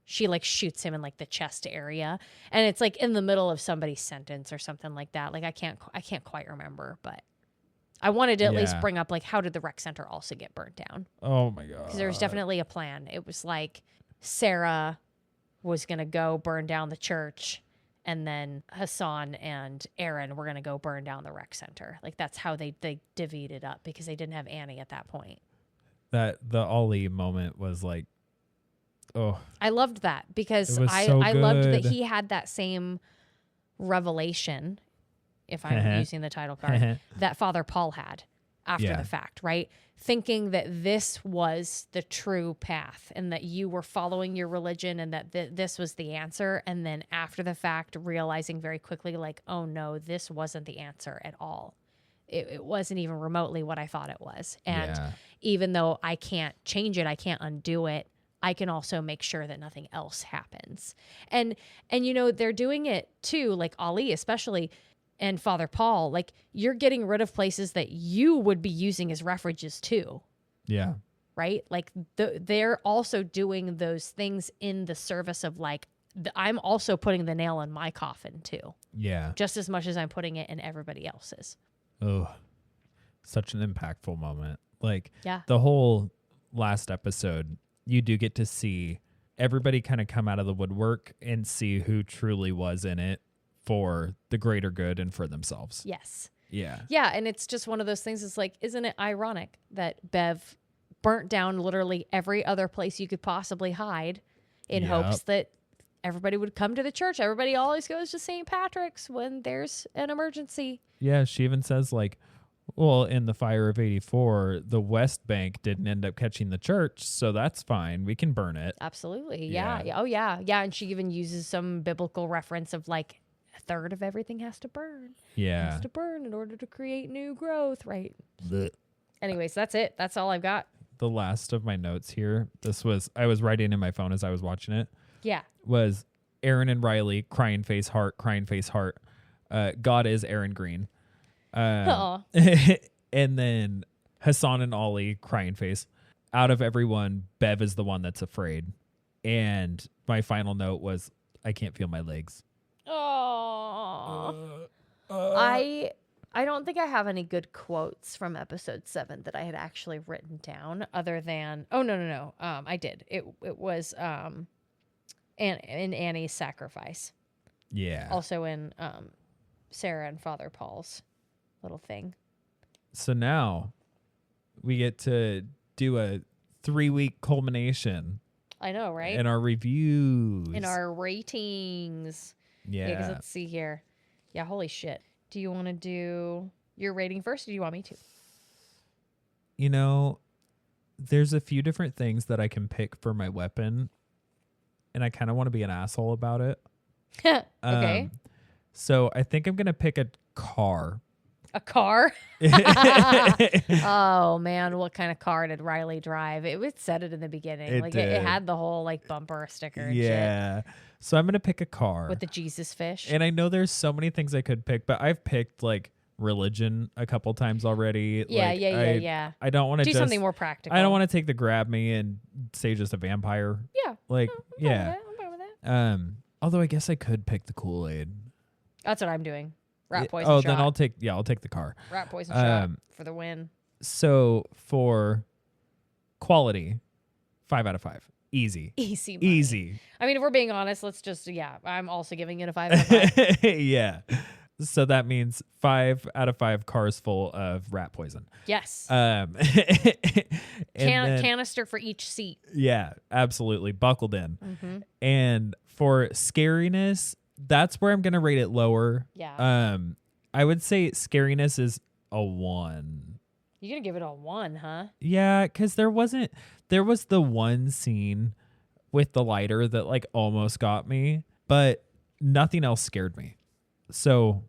She like shoots him in like the chest area, and it's like in the middle of somebody's sentence or something like that. Like I can't quite remember, but I wanted to at least bring up like how did the rec center also get burnt down? Oh my god! Because there was definitely a plan. It was like Sarah was gonna go burn down the church, and then Hassan and Aaron were gonna go burn down the rec center. Like that's how they divvied it up because they didn't have Annie at that point. That the Ollie moment was like. Oh, I loved that because I loved that he had that same revelation, if I'm using the title card, that Father Paul had after the fact, right? Thinking that this was the true path and that you were following your religion and that this was the answer. And then after the fact, realizing very quickly, like, oh no, this wasn't the answer at all. It wasn't even remotely what I thought it was. And even though I can't change it, I can't undo it, I can also make sure that nothing else happens. And you know, they're doing it too, like Ali especially, and Father Paul, like you're getting rid of places that you would be using as refuges too. Yeah. Right? Like they're also doing those things in the service of like, I'm also putting the nail in my coffin too. Yeah. Just as much as I'm putting it in everybody else's. Oh, such an impactful moment. Like the whole last episode, you do get to see everybody kind of come out of the woodwork and see who truly was in it for the greater good and for themselves. Yes. Yeah. Yeah. And it's just one of those things. It's like, isn't it ironic that Bev burnt down literally every other place you could possibly hide in hopes that everybody would come to the church? Everybody always goes to St. Patrick's when there's an emergency. Yeah. She even says like, well, in the fire of 84, the West Bank didn't end up catching the church, so that's fine. We can burn it. Absolutely. Yeah. Oh, yeah. Yeah. And she even uses some biblical reference of like a third of everything has to burn. Yeah. It has to burn in order to create new growth, right? Anyways, that's it. That's all I've got. The last of my notes here, I was writing in my phone as I was watching it. Yeah. Was Aaron and Riley, crying face heart. God is Aaron Green. And then Hassan and Ollie, crying face. Out of everyone, Bev is the one that's afraid. And my final note was, I can't feel my legs. Oh, I don't think I have any good quotes from episode 7 that I had actually written down other than, no. I did. It was, in Annie's sacrifice. Yeah. Also in, Sarah and Father Paul's little thing. So now we get to do a 3-week culmination. I know, right? In our reviews. In our ratings. Yeah. Because let's see here. Yeah, holy shit. Do you want to do your rating first or do you want me to? You know, there's a few different things that I can pick for my weapon, and I kind of want to be an asshole about it. Okay. So I think I'm going to pick a car. A car? Oh, man. What kind of car did Riley drive? It said it in the beginning. It had the whole like bumper sticker and shit. So I'm going to pick a car. With the Jesus fish. And I know there's so many things I could pick, but I've picked like religion a couple times already. Yeah. I don't want to do something more practical. I don't want to take the grab me and say just a vampire. Yeah. Like, I'm fine with that. Although I guess I could pick the Kool-Aid. That's what I'm doing. Rat poison shot. Then I'll take the car. Rat poison shot for the win. So for quality, 5 out of 5. Easy. Easy. I mean, if we're being honest, I'm also giving it a 5 out of 5. Yeah. So that means 5 out of 5 cars full of rat poison. Yes. Canister for each seat. Yeah, absolutely. Buckled in. Mm-hmm. And for scariness, that's where I'm going to rate it lower. Yeah. I would say scariness is a 1. You're going to give it a 1, huh? Yeah, because there was the one scene with the lighter that like almost got me, but nothing else scared me. So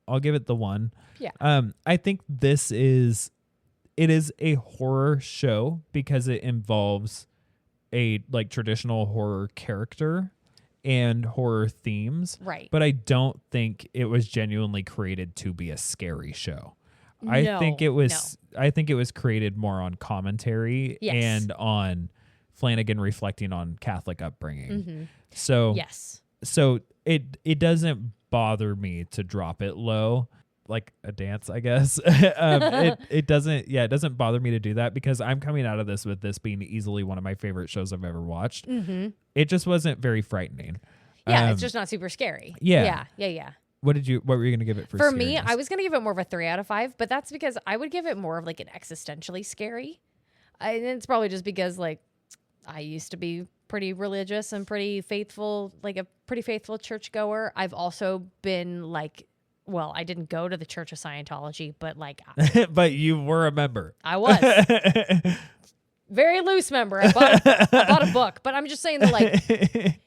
I'll give it the 1. Yeah. I think it is a horror show because it involves a like traditional horror character and horror themes. Right. But I don't think it was genuinely created to be a scary show. I think it was created more on commentary and on Flanagan reflecting on Catholic upbringing. Mm-hmm. So yes. So it doesn't bother me to drop it low, like a dance, I guess. It doesn't bother me to do that because I'm coming out of this with this being easily one of my favorite shows I've ever watched. Mm-hmm. It just wasn't very frightening. Yeah, it's just not super scary. Yeah. What were you going to give it for? For me, I was going to give it more of a 3 out of 5, but that's because I would give it more of like an existentially scary. And it's probably just because like I used to be pretty religious and pretty faithful, like a pretty faithful churchgoer. I've also been like, well, I didn't go to the Church of Scientology, but like, but you were a member. I was very loose member. I bought a book, but I'm just saying that like.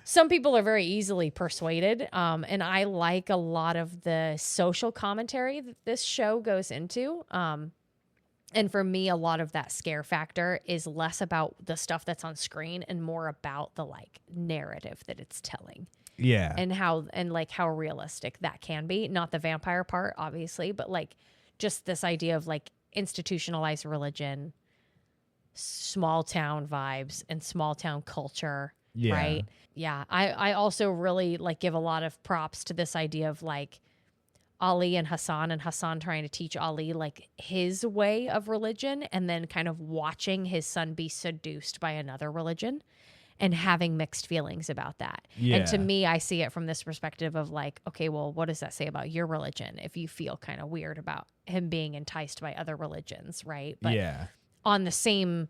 Some people are very easily persuaded, and I like a lot of the social commentary that this show goes into. And for me, a lot of that scare factor is less about the stuff that's on screen and more about the like narrative that it's telling. Yeah. And how realistic that can be. Not the vampire part, obviously, but like just this idea of like institutionalized religion, small town vibes, and small town culture. Yeah. Right. Yeah. I also really like give a lot of props to this idea of like Ali and Hassan trying to teach Ali like his way of religion and then kind of watching his son be seduced by another religion and having mixed feelings about that. Yeah. And to me, I see it from this perspective of like, okay, well, what does that say about your religion if you feel kind of weird about him being enticed by other religions, right? But yeah. on the same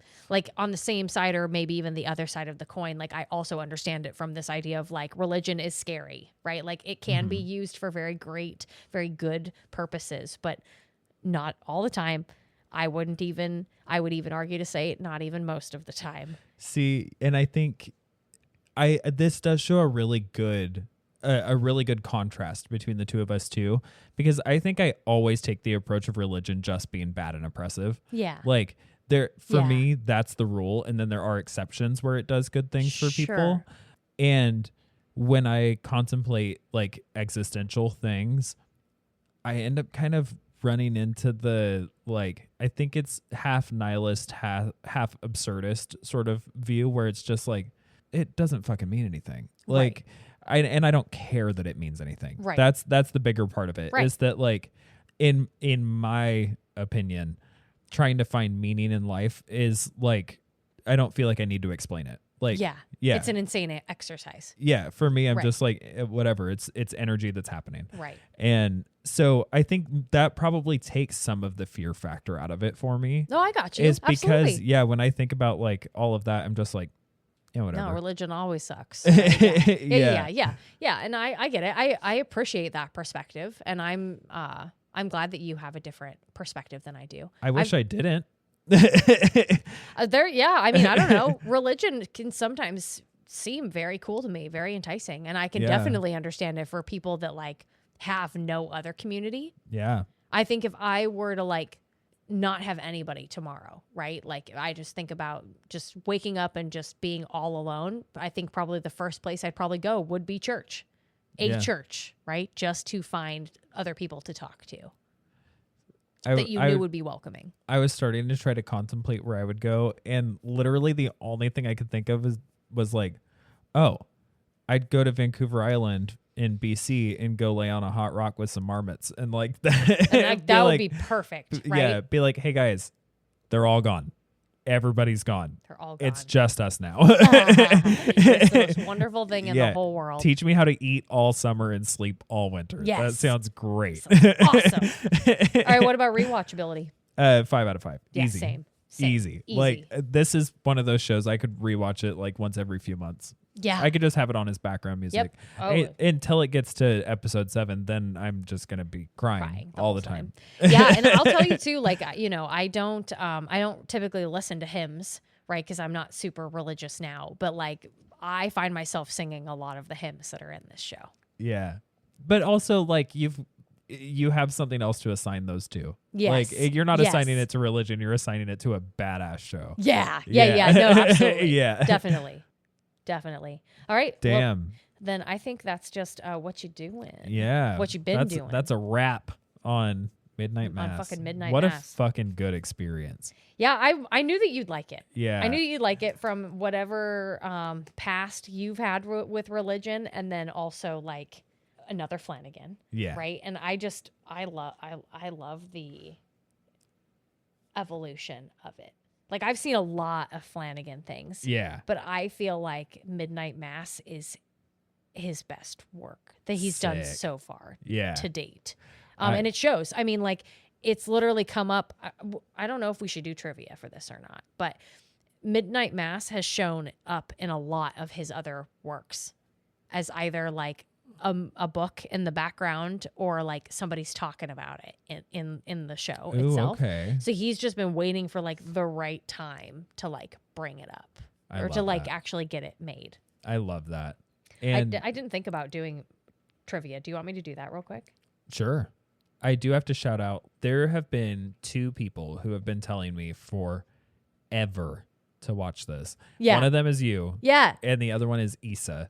side or maybe even the other side of the coin, like I also understand it from this idea of like religion is scary, right? Like it can be used for very great, very good purposes, but not all the time. I would even argue to say not even most of the time. See, and I think this does show a really good contrast between the two of us too, because I think I always take the approach of religion just being bad and oppressive. Yeah. Like me, that's the rule. And then there are exceptions where it does good things for people. And when I contemplate like existential things, I end up kind of running into the, like, I think it's half nihilist, half absurdist sort of view where it's just like, it doesn't fucking mean anything. Like, I don't care that it means anything. Right. That's the bigger part of it, is that like, in my opinion, trying to find meaning in life is like, I don't feel like I need to explain it. Like, yeah, it's an insane exercise. Yeah. For me, I'm just like, whatever, it's energy that's happening. Right. And so I think that probably takes some of the fear factor out of it for me. No, I got you. Is because, when I think about like all of that, I'm just like, yeah, whatever. No, religion always sucks. Yeah. And I get it. I appreciate that perspective, and I'm glad that you have a different perspective than I do. I wish I didn't. I mean, I don't know. Religion can sometimes seem very cool to me, very enticing, and I can definitely understand it for people that like have no other community. Yeah. I think if I were to like not have anybody tomorrow, right? Like I just think about just waking up and just being all alone. I think probably the first place I'd probably go would be church, church, right? Just to find other people to talk to that you knew would be welcoming. I was starting to try to contemplate where I would go. And literally the only thing I could think of was like, oh, I'd go to Vancouver Island in BC and go lay on a hot rock with some marmots and like that. And that would be perfect, right? Yeah, be like, hey guys, they're all gone. Everybody's gone. They're all gone. It's just us now. It's the most wonderful thing in the whole world. Teach me how to eat all summer and sleep all winter. Yes. That sounds great. Awesome. All right, what about rewatchability? 5 out of 5. Yeah, Easy. Same. Easy. Like this is one of those shows I could rewatch it like once every few months. Yeah. I could just have it on as background music. Until it gets to episode 7, then I'm just going to be crying all the time. Yeah. And I'll tell you too, like, I don't typically listen to hymns, right? Cause I'm not super religious now, but like I find myself singing a lot of the hymns that are in this show. Yeah. But also like you have something else to assign those to. Yes. Like you're not assigning it to religion. You're assigning it to a badass show. Yeah. No, absolutely. Yeah. Definitely. All right. Damn. Well, then I think that's just what you doing. Yeah. What you been doing. That's a wrap on Midnight Mass. On fucking Midnight Mass. What a fucking good experience. Yeah, I knew that you'd like it. Yeah. I knew you'd like it from whatever past you've had with religion, and then also like another Flanagan. Yeah. Right. And I love the evolution of it. Like I've seen a lot of Flanagan things. Yeah. But I feel like Midnight Mass is his best work that he's done so far to date. And it shows. I mean, like it's literally come up. I don't know if we should do trivia for this or not, but Midnight Mass has shown up in a lot of his other works as either like a book in the background or like somebody's talking about it in the show itself. Okay. So he's just been waiting for like the right time to like bring it up or to like actually get it made. I love that. And I didn't think about doing trivia. Do you want me to do that real quick? Sure. I do have to shout out. There have been 2 people who have been telling me forever to watch this. Yeah. One of them is you. Yeah. And the other one is Issa.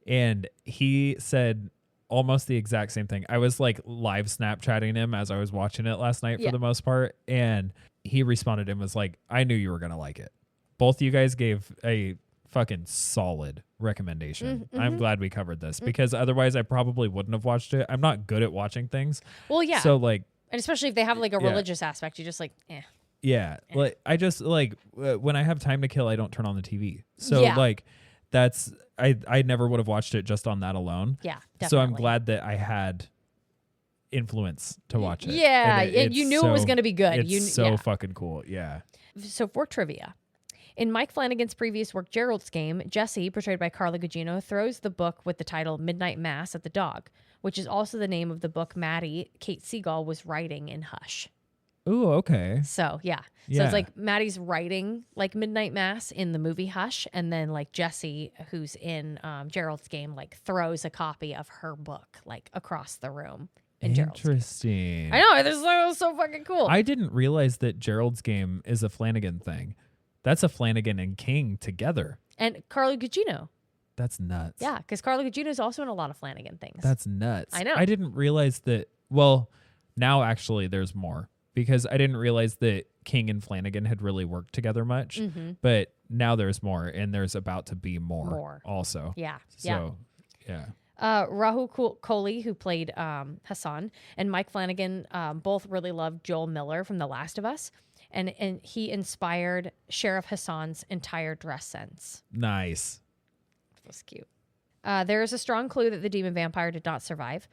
And he said almost the exact same thing. I was like live Snapchatting him as I was watching it last night for the most part. And he responded and was like, I knew you were going to like it. Both you guys gave a fucking solid recommendation. Mm-hmm. I'm glad we covered this because otherwise I probably wouldn't have watched it. I'm not good at watching things. Well, yeah. So like, and especially if they have like a religious aspect, you just like, Yeah. Like I just like when I have time to kill, I don't turn on the TV. So like that's I never would have watched it just on that alone. Yeah, definitely. So I'm glad that I had influence to watch it. Yeah, and you knew it was going to be good. It's so fucking cool. Yeah. So for trivia, in Mike Flanagan's previous work, Gerald's Game, Jesse, portrayed by Carla Gugino, throws the book with the title Midnight Mass at the dog, which is also the name of the book Maddie, Kate Siegel, was writing in Hush. Ooh, okay. So, yeah. So it's like Maddie's writing like Midnight Mass in the movie Hush, and then like Jesse, who's in Gerald's Game, like throws a copy of her book like across the room in Gerald's Game. Interesting. I know. This is so fucking cool. I didn't realize that Gerald's Game is a Flanagan thing. That's a Flanagan and King together. And Carla Gugino. That's nuts. Yeah, because Carla Gugino is also in a lot of Flanagan things. That's nuts. I know. I didn't realize that. Well, now actually there's more. Because I didn't realize that King and Flanagan had really worked together much. Mm-hmm. But now there's more, and there's about to be more. Also. Yeah. So, yeah. Rahul Kohli, who played Hassan, and Mike Flanagan both really loved Joel Miller from The Last of Us. And he inspired Sheriff Hassan's entire dress sense. Nice. That's cute. There is a strong clue that the demon vampire did not survive.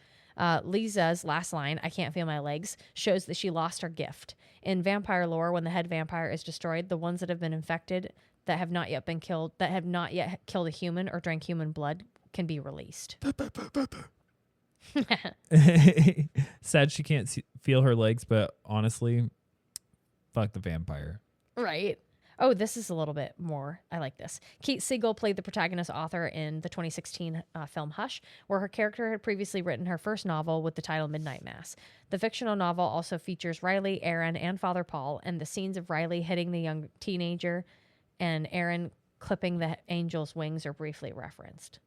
Lisa's last line, "I can't feel my legs," shows that she lost her gift. In vampire lore, when the head vampire is destroyed, the ones that have been infected that have not yet been killed, that have not yet killed a human or drank human blood, can be released. Sad she can't feel her legs, but honestly, fuck the vampire. Right. Oh, this is a little bit more. I like this. Kate Siegel played the protagonist author in the 2016 film Hush, where her character had previously written her first novel with the title Midnight Mass. The fictional novel also features Riley, Aaron, and Father Paul, and the scenes of Riley hitting the young teenager and Aaron clipping the angel's wings are briefly referenced.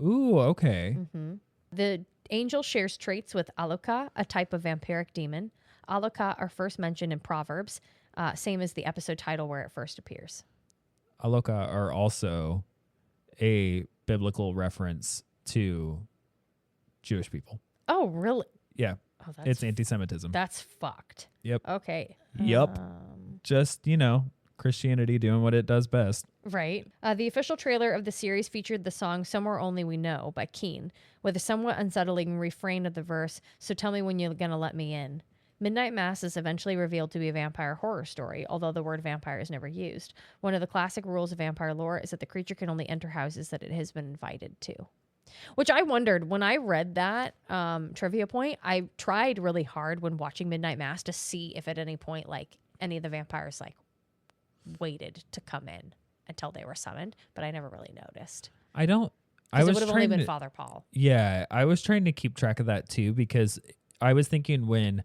Ooh, okay. Mm-hmm. The angel shares traits with Aluka, a type of vampiric demon. Aluka are first mentioned in Proverbs, same as the episode title where it first appears. Aloka are also a biblical reference to Jewish people. Oh, really? Yeah. Oh, it's anti-Semitism. That's fucked. Yep. Okay. Yep. Just, Christianity doing what it does best. Right. The official trailer of the series featured the song Somewhere Only We Know by Keane, with a somewhat unsettling refrain of the verse, "So tell me when you're gonna let me in." Midnight Mass is eventually revealed to be a vampire horror story, although the word vampire is never used. One of the classic rules of vampire lore is that the creature can only enter houses that it has been invited to. Which I wondered, when I read that trivia point, I tried really hard when watching Midnight Mass to see if at any point, any of the vampires, waited to come in until they were summoned, but I never really noticed. I would have only been Father Paul. Yeah, I was trying to keep track of that too, because I was thinking when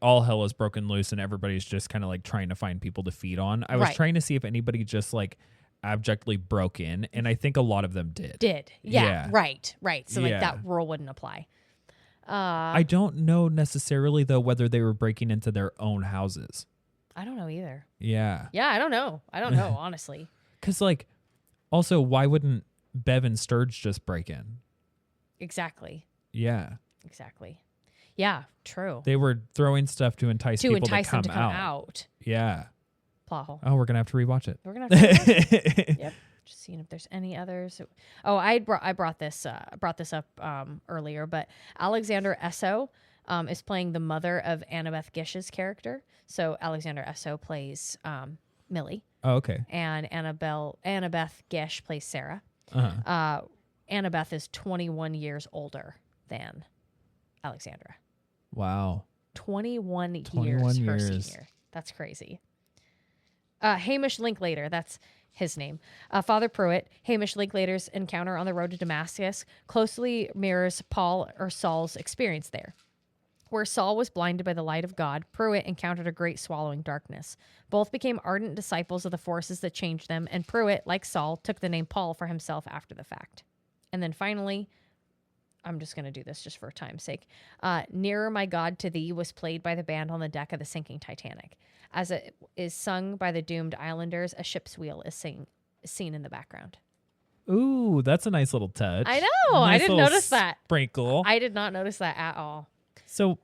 all hell is broken loose and everybody's just kind of trying to find people to feed on, I was trying to see if anybody just abjectly broke in, and I think a lot of them did. Yeah. Right. So that rule wouldn't apply. I don't know necessarily though whether they were breaking into their own houses. I don't know either. Yeah, I don't know honestly, because also, why wouldn't Bev and Sturge just break in? Exactly. Yeah, true. They were throwing stuff to entice people to come out. Yeah. Plot hole. Oh, we're gonna have to rewatch it. We're gonna have to rewatch it. Yep. Just seeing if there's any others. Oh, I brought this up earlier, but Alexander Esso is playing the mother of Annabeth Gish's character. So Alexander Esso plays Millie. Oh, okay. And Annabeth Gish plays Sarah. Uh-huh. Annabeth is 21 years older than Alexandra. Wow. 21 years her senior. That's crazy. Hamish Linklater, that's his name. Father Pruitt, Hamish Linklater's encounter on the road to Damascus closely mirrors Paul or Saul's experience there. Where Saul was blinded by the light of God, Pruitt encountered a great swallowing darkness. Both became ardent disciples of the forces that changed them, and Pruitt, like Saul, took the name Paul for himself after the fact. And then finally, I'm just going to do this just for time's sake. Nearer My God to Thee was played by the band on the deck of the sinking Titanic. As it is sung by the doomed islanders, a ship's wheel is seen in the background. Ooh, that's a nice little touch. I know. I didn't notice that. Sprinkle. I did not notice that at all. So,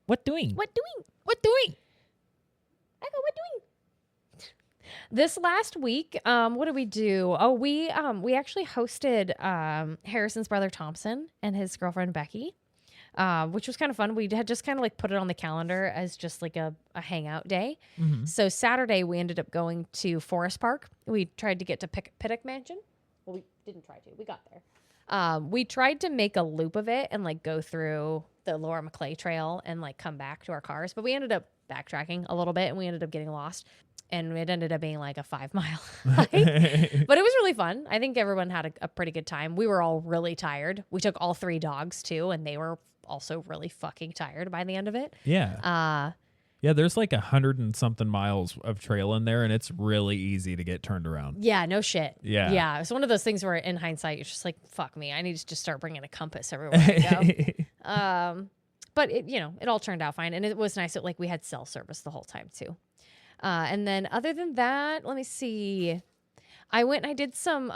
what doing? This last week, what did we do? Oh, we actually hosted Harrison's brother Thompson and his girlfriend Becky, which was kind of fun. We had just kind of put it on the calendar as just a hangout day. Mm-hmm. So Saturday we ended up going to Forest Park. We tried to get to Pittock Mansion. Well, we didn't try to. We got there. We tried to make a loop of it and go through the Laura McClay Trail and come back to our cars, but we ended up backtracking a little bit and we ended up getting lost. And it ended up being a 5-mile hike. But it was really fun. I think everyone had a pretty good time. We were all really tired. We took all 3 dogs too, and they were also really fucking tired by the end of it. Yeah. Yeah, there's 100 and something miles of trail in there, and it's really easy to get turned around. Yeah, no shit. Yeah. Yeah, it's one of those things where in hindsight, you're just fuck me. I need to just start bringing a compass everywhere I go. But it all turned out fine. And it was nice that we had cell service the whole time too. And then other than that, let me see. I went and I did some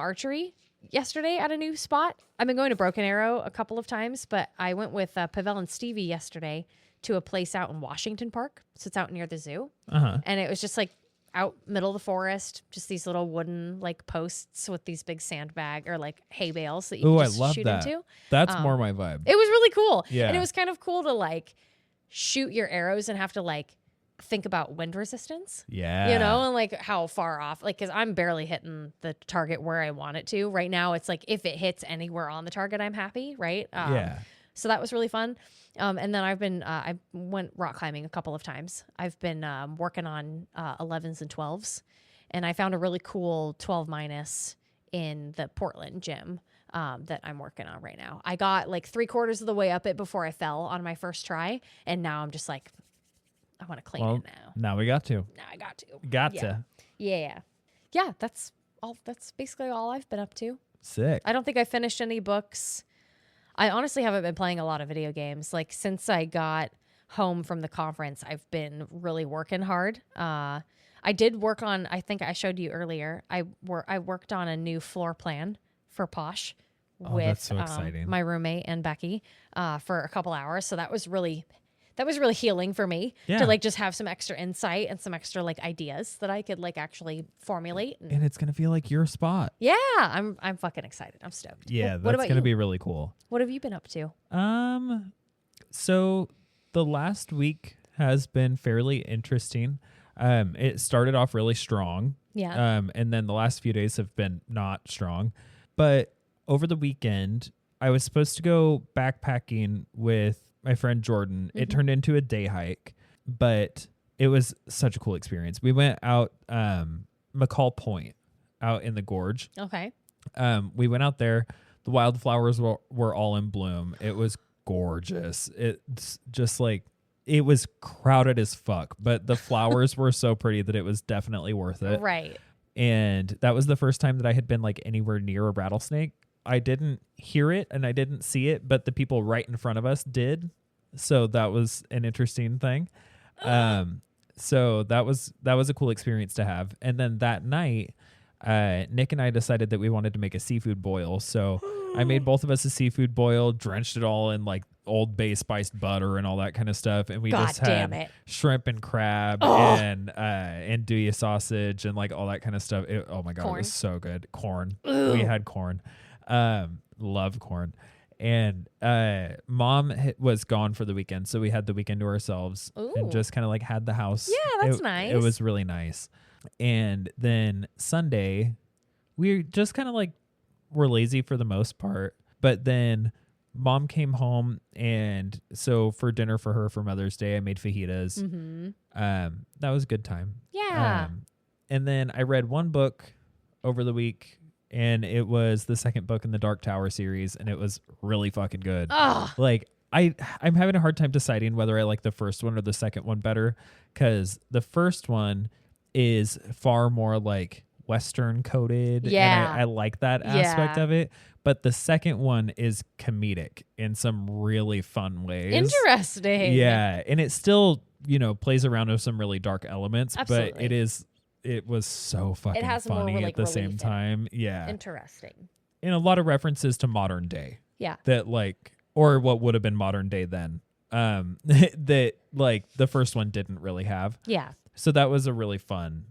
archery yesterday at a new spot. I've been going to Broken Arrow a couple of times, but I went with Pavel and Stevie yesterday to a place out in Washington Park. So it's out near the zoo. Uh-huh. And it was just out middle of the forest, just these little wooden posts with these big sandbag or hay bales that you can just shoot into. That's more my vibe. It was really cool. Yeah. And it was kind of cool to shoot your arrows and have to think about wind resistance. Yeah. And how far off, because I'm barely hitting the target where I want it to. Right now, it's if it hits anywhere on the target, I'm happy, right? Yeah. So that was really fun. And then I went rock climbing a couple of times. I've been working on 11s and 12s, and I found a really cool 12 minus in the Portland gym that I'm working on right now. I got like 3/4 of the way up it before I fell on my first try, and now I'm just like, I want to clean it now. Now we got to. Now I got to. Gotcha. Yeah. Yeah, that's all. That's basically all I've been up to. Sick. I don't think I finished any books. I honestly haven't been playing a lot of video games. Like since I got home from the conference, I've been really working hard. I did work on, I think I showed you earlier, I worked on a new floor plan for Posh with that's so exciting. My roommate and Becky for a couple hours. So that was really healing for me to like just have some extra insight and some extra like ideas that I could like actually formulate. And it's going to feel like your spot. Yeah, I'm fucking excited. I'm stoked. Yeah, that's going to be really cool. What have you been up to? So the last week has been fairly interesting. It started off really strong. Yeah. And then the last few days have been not strong. But over the weekend, I was supposed to go backpacking with my friend Jordan. It turned into a day hike, but it was such a cool experience. We went out McCall Point out in the gorge. Okay. We went out there. The wildflowers were all in bloom. It was gorgeous. It's just like, it was crowded as fuck, but the flowers were so pretty that it was definitely worth it. Right. And that was the first time that I had been like anywhere near a rattlesnake. I didn't hear it and I didn't see it, but the people right in front of us did. So that was an interesting thing. So that was a cool experience to have. And then that night, Nick and I decided that we wanted to make a seafood boil. So I made both of us a seafood boil, drenched it all in like Old Bay spiced butter and all that kind of stuff. And we just had shrimp and crab and andouille sausage and like all that kind of stuff. Oh my God, corn. It was so good. Corn. Ooh. We had corn. Love corn. And Mom was gone for the weekend, so we had the weekend to ourselves. Ooh. And just kind of like had the house. Yeah, that's nice. It was really nice. And then Sunday, we just kind of like were lazy for the most part. But then Mom came home, and so for dinner for her for Mother's Day, I made fajitas. Mm-hmm. That was a good time. Yeah. And then I read one book over the week, and it was the second book in the Dark Tower series, and it was really fucking good. Oh. Like I'm having a hard time deciding whether I like the first one or the second one better, because the first one is far more like Western coded. Yeah. And I like that aspect of it. But the second one is comedic in some really fun ways. Interesting. Yeah. And it still, plays around with some really dark elements. Absolutely. But it was so fucking funny at the same time. Yeah. Interesting. And a lot of references to modern day. Yeah. That like, or what would have been modern day then. That like the first one didn't really have. Yeah. So that was a really fun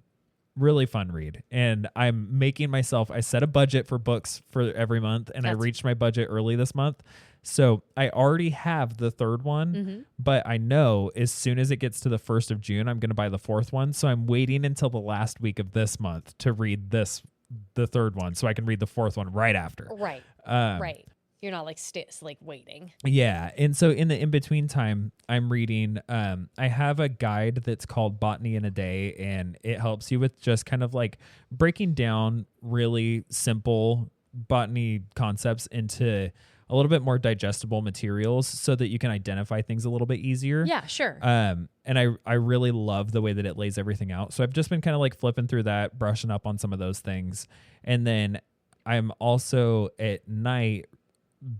read. And I'm making myself, I set a budget for books for every month, and I reached my budget early this month. So I already have the third one, but I know as soon as it gets to the 1st of June, I'm going to buy the fourth one. So I'm waiting until the last week of this month to read the third one, so I can read the fourth one right after. Right. Right. You're not like waiting. Yeah. And so in the in-between time, I'm reading, I have a guide that's called Botany in a Day, and it helps you with just kind of like breaking down really simple botany concepts into a little bit more digestible materials so that you can identify things a little bit easier. Yeah, sure. And I really love the way that it lays everything out. So I've just been kind of like flipping through that, brushing up on some of those things. And then I'm also at night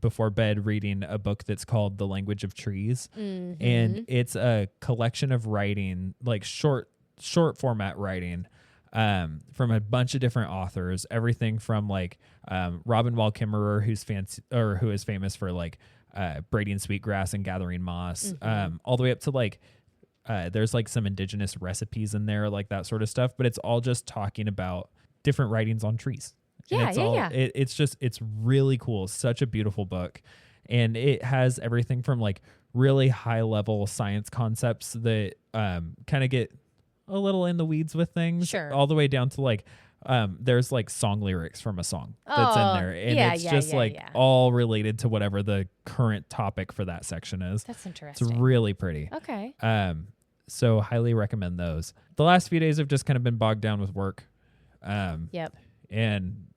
before bed reading a book that's called The Language of Trees. Mm-hmm. And it's a collection of writing, like short format writing, from a bunch of different authors, everything from like Robin Wall Kimmerer, who is famous for like braiding sweetgrass and gathering moss, all the way up to like there's like some indigenous recipes in there, like that sort of stuff. But it's all just talking about different writings on trees. Yeah. It's really cool. Such a beautiful book. And it has everything from like really high level science concepts that kind of get a little in the weeds with things, sure, all the way down to like, there's like song lyrics from a song that's in there, and it's just all related to whatever the current topic for that section is. That's interesting. It's really pretty. Okay. So highly recommend those. The last few days have just kind of been bogged down with work. Yep. And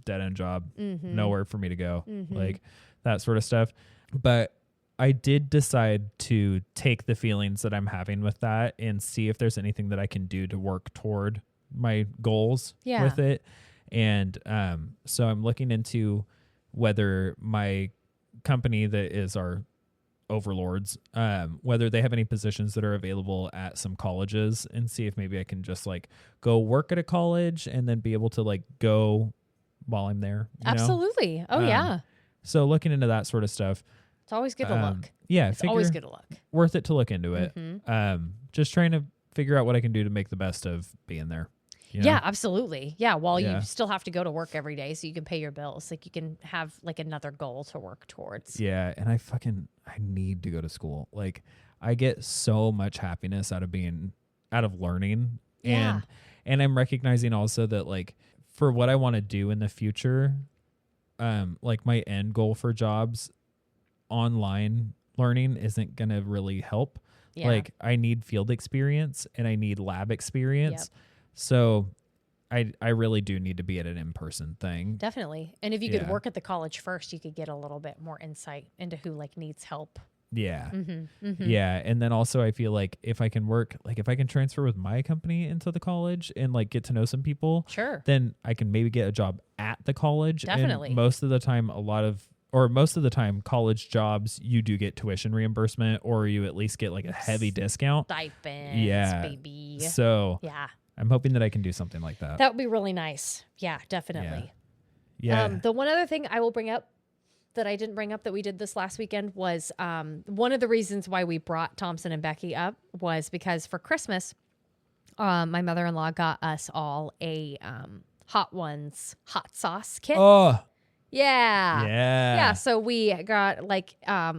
dead end job, nowhere for me to go, Mm-hmm. like that sort of stuff. But I did decide to take the feelings that I'm having with that and see if there's anything that I can do to work toward my goals with it. And so I'm looking into whether my company that is our overlords, whether they have any positions that are available at some colleges, and see if maybe I can just like go work at a college and then be able to like go while I'm there. Absolutely. Oh yeah. So looking into that sort of stuff. It's always good to look. Yeah. It's always good to look. Worth it to look into it. Just trying to figure out what I can do to make the best of being there. Yeah, absolutely. Yeah. While you still have to go to work every day so you can pay your bills. Like you can have like another goal to work towards. Yeah. And I need to go to school. Like I get so much happiness out of learning. Yeah. And I'm recognizing also that like for what I want to do in the future, like my end goal for jobs, online learning isn't going to really help. Yeah. Like I need field experience and I need lab experience. Yep. So I really do need to be at an in-person thing. Definitely. And if you could work at the college first, you could get a little bit more insight into who like needs help. Yeah. Yeah. And then also I feel like if I can transfer with my company into the college and like get to know some people, sure, then I can maybe get a job at the college. Definitely. And most of the time, college jobs, you do get tuition reimbursement, or you at least get like a heavy discount. Stipends, baby. So I'm hoping that I can do something like that. That would be really nice. Yeah, definitely. Yeah. The one other thing I will bring up that I didn't bring up that we did this last weekend was one of the reasons why we brought Thompson and Becky up was because for Christmas, my mother-in-law got us all a Hot Ones hot sauce kit. Oh, yeah. So we got like I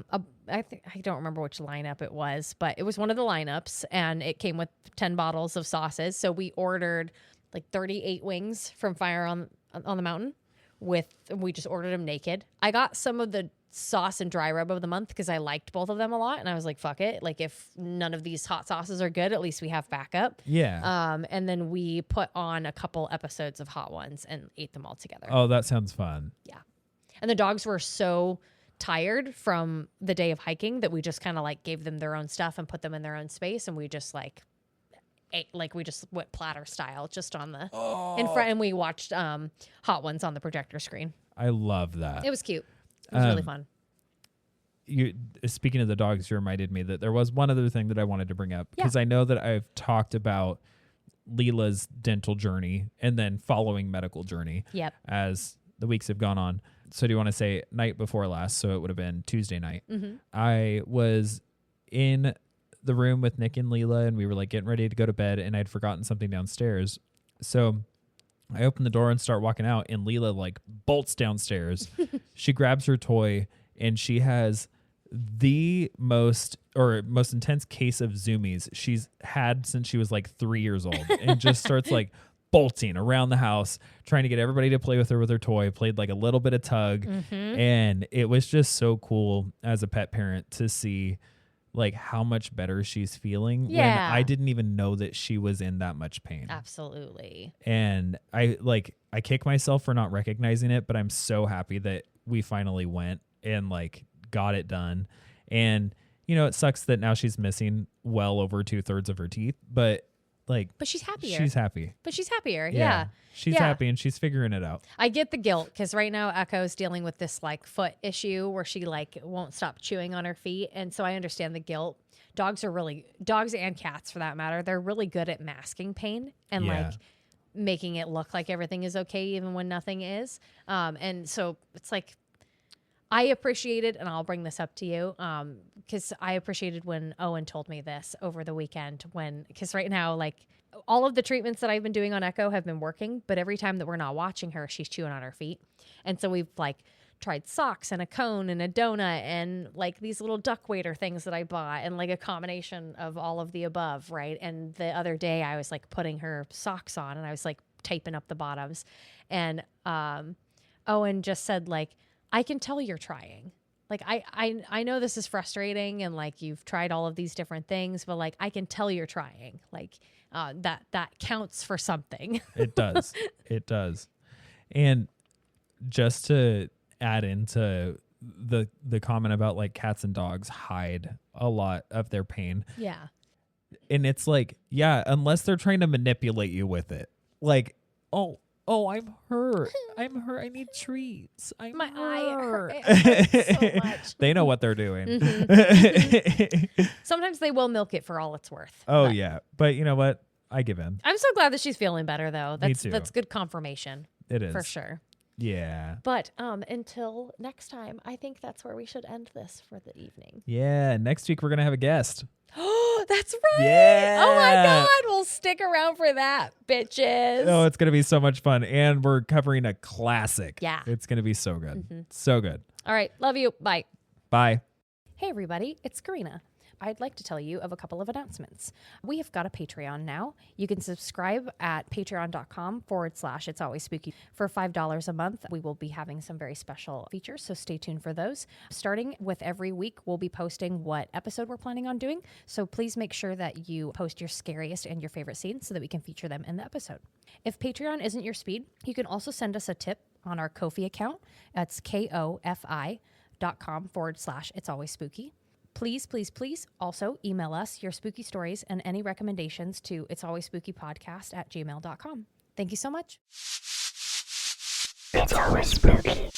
don't remember which lineup it was, but it was one of the lineups, and it came with 10 bottles of sauces. So we ordered like 38 wings from Fire on the Mountain. We just ordered them naked. I got some of the sauce and dry rub of the month because I liked both of them a lot, and I was like, fuck it. Like if none of these hot sauces are good, at least we have backup. Yeah. And then we put on a couple episodes of Hot Ones and ate them all together. Oh, that sounds fun. Yeah. And the dogs were so tired from the day of hiking that we just kind of like gave them their own stuff and put them in their own space, and we just like ate, like we just went platter style just on the in front, and we watched Hot Ones on the projector screen. I love that. It was cute. It was really fun. Speaking of the dogs, you reminded me that there was one other thing that I wanted to bring up, because I know that I've talked about Leela's dental journey and then following medical journey as the weeks have gone on. So do you want to say night before last? So it would have been Tuesday night. Mm-hmm. I was in the room with Nick and Leela, and we were like getting ready to go to bed, and I'd forgotten something downstairs. So I open the door and start walking out, and Leela like bolts downstairs. She grabs her toy, and she has the most intense case of zoomies she's had since she was like 3 years old, and just starts like bolting around the house, trying to get everybody to play with her toy. Played like a little bit of tug, and it was just so cool as a pet parent to see like how much better she's feeling when I didn't even know that she was in that much pain. Absolutely. And I kick myself for not recognizing it, but I'm so happy that we finally went and like got it done. And it sucks that now she's missing well over 2/3 of her teeth, but she's happier. She's happy. But she's happier. Yeah. She's happy, and she's figuring it out. I get the guilt because right now Echo's dealing with this like foot issue where she like won't stop chewing on her feet. And so I understand the guilt. Dogs and cats for that matter, they're really good at masking pain and like making it look like everything is okay even when nothing is. And so it's like, I appreciated, and I'll bring this up to you, because I appreciated when Owen told me this over the weekend because right now, like, all of the treatments that I've been doing on Echo have been working, but every time that we're not watching her, she's chewing on her feet. And so we've like tried socks and a cone and a donut and like these little duck waiter things that I bought and like a combination of all of the above, right? And the other day I was like putting her socks on, and I was like taping up the bottoms. And Owen just said, like, I can tell you're trying. Like, I know this is frustrating and like you've tried all of these different things, but like I can tell you're trying. Like that counts for something. It does. It does. And just to add into the comment about like cats and dogs hide a lot of their pain. Yeah. And it's like, yeah, unless they're trying to manipulate you with it. Like, oh, I'm hurt. I'm hurt. I need treats. My eye hurts so much. They know what they're doing. Mm-hmm. Sometimes they will milk it for all it's worth. Oh, yeah. But you know what? I give in. I'm so glad that she's feeling better, though. Me too. That's good confirmation. It is. For sure. Yeah. But until next time, I think that's where we should end this for the evening. Yeah. Next week, we're going to have a guest. Oh, that's right. Yeah. Oh, my God. We'll stick around for that, bitches. Oh, it's going to be so much fun. And we're covering a classic. Yeah. It's going to be so good. Mm-hmm. So good. All right. Love you. Bye. Bye. Hey, everybody. It's Karina. I'd like to tell you of a couple of announcements. We have got a Patreon now. You can subscribe at patreon.com/itsalwaysspooky. For $5 a month, we will be having some very special features, so stay tuned for those. Starting with every week, we'll be posting what episode we're planning on doing, so please make sure that you post your scariest and your favorite scenes so that we can feature them in the episode. If Patreon isn't your speed, you can also send us a tip on our Ko-fi account. That's kofi.com/itsalwaysspooky. Please, please, please also email us your spooky stories and any recommendations to itsalwaysspookypodcast@gmail.com. Thank you so much. It's always spooky.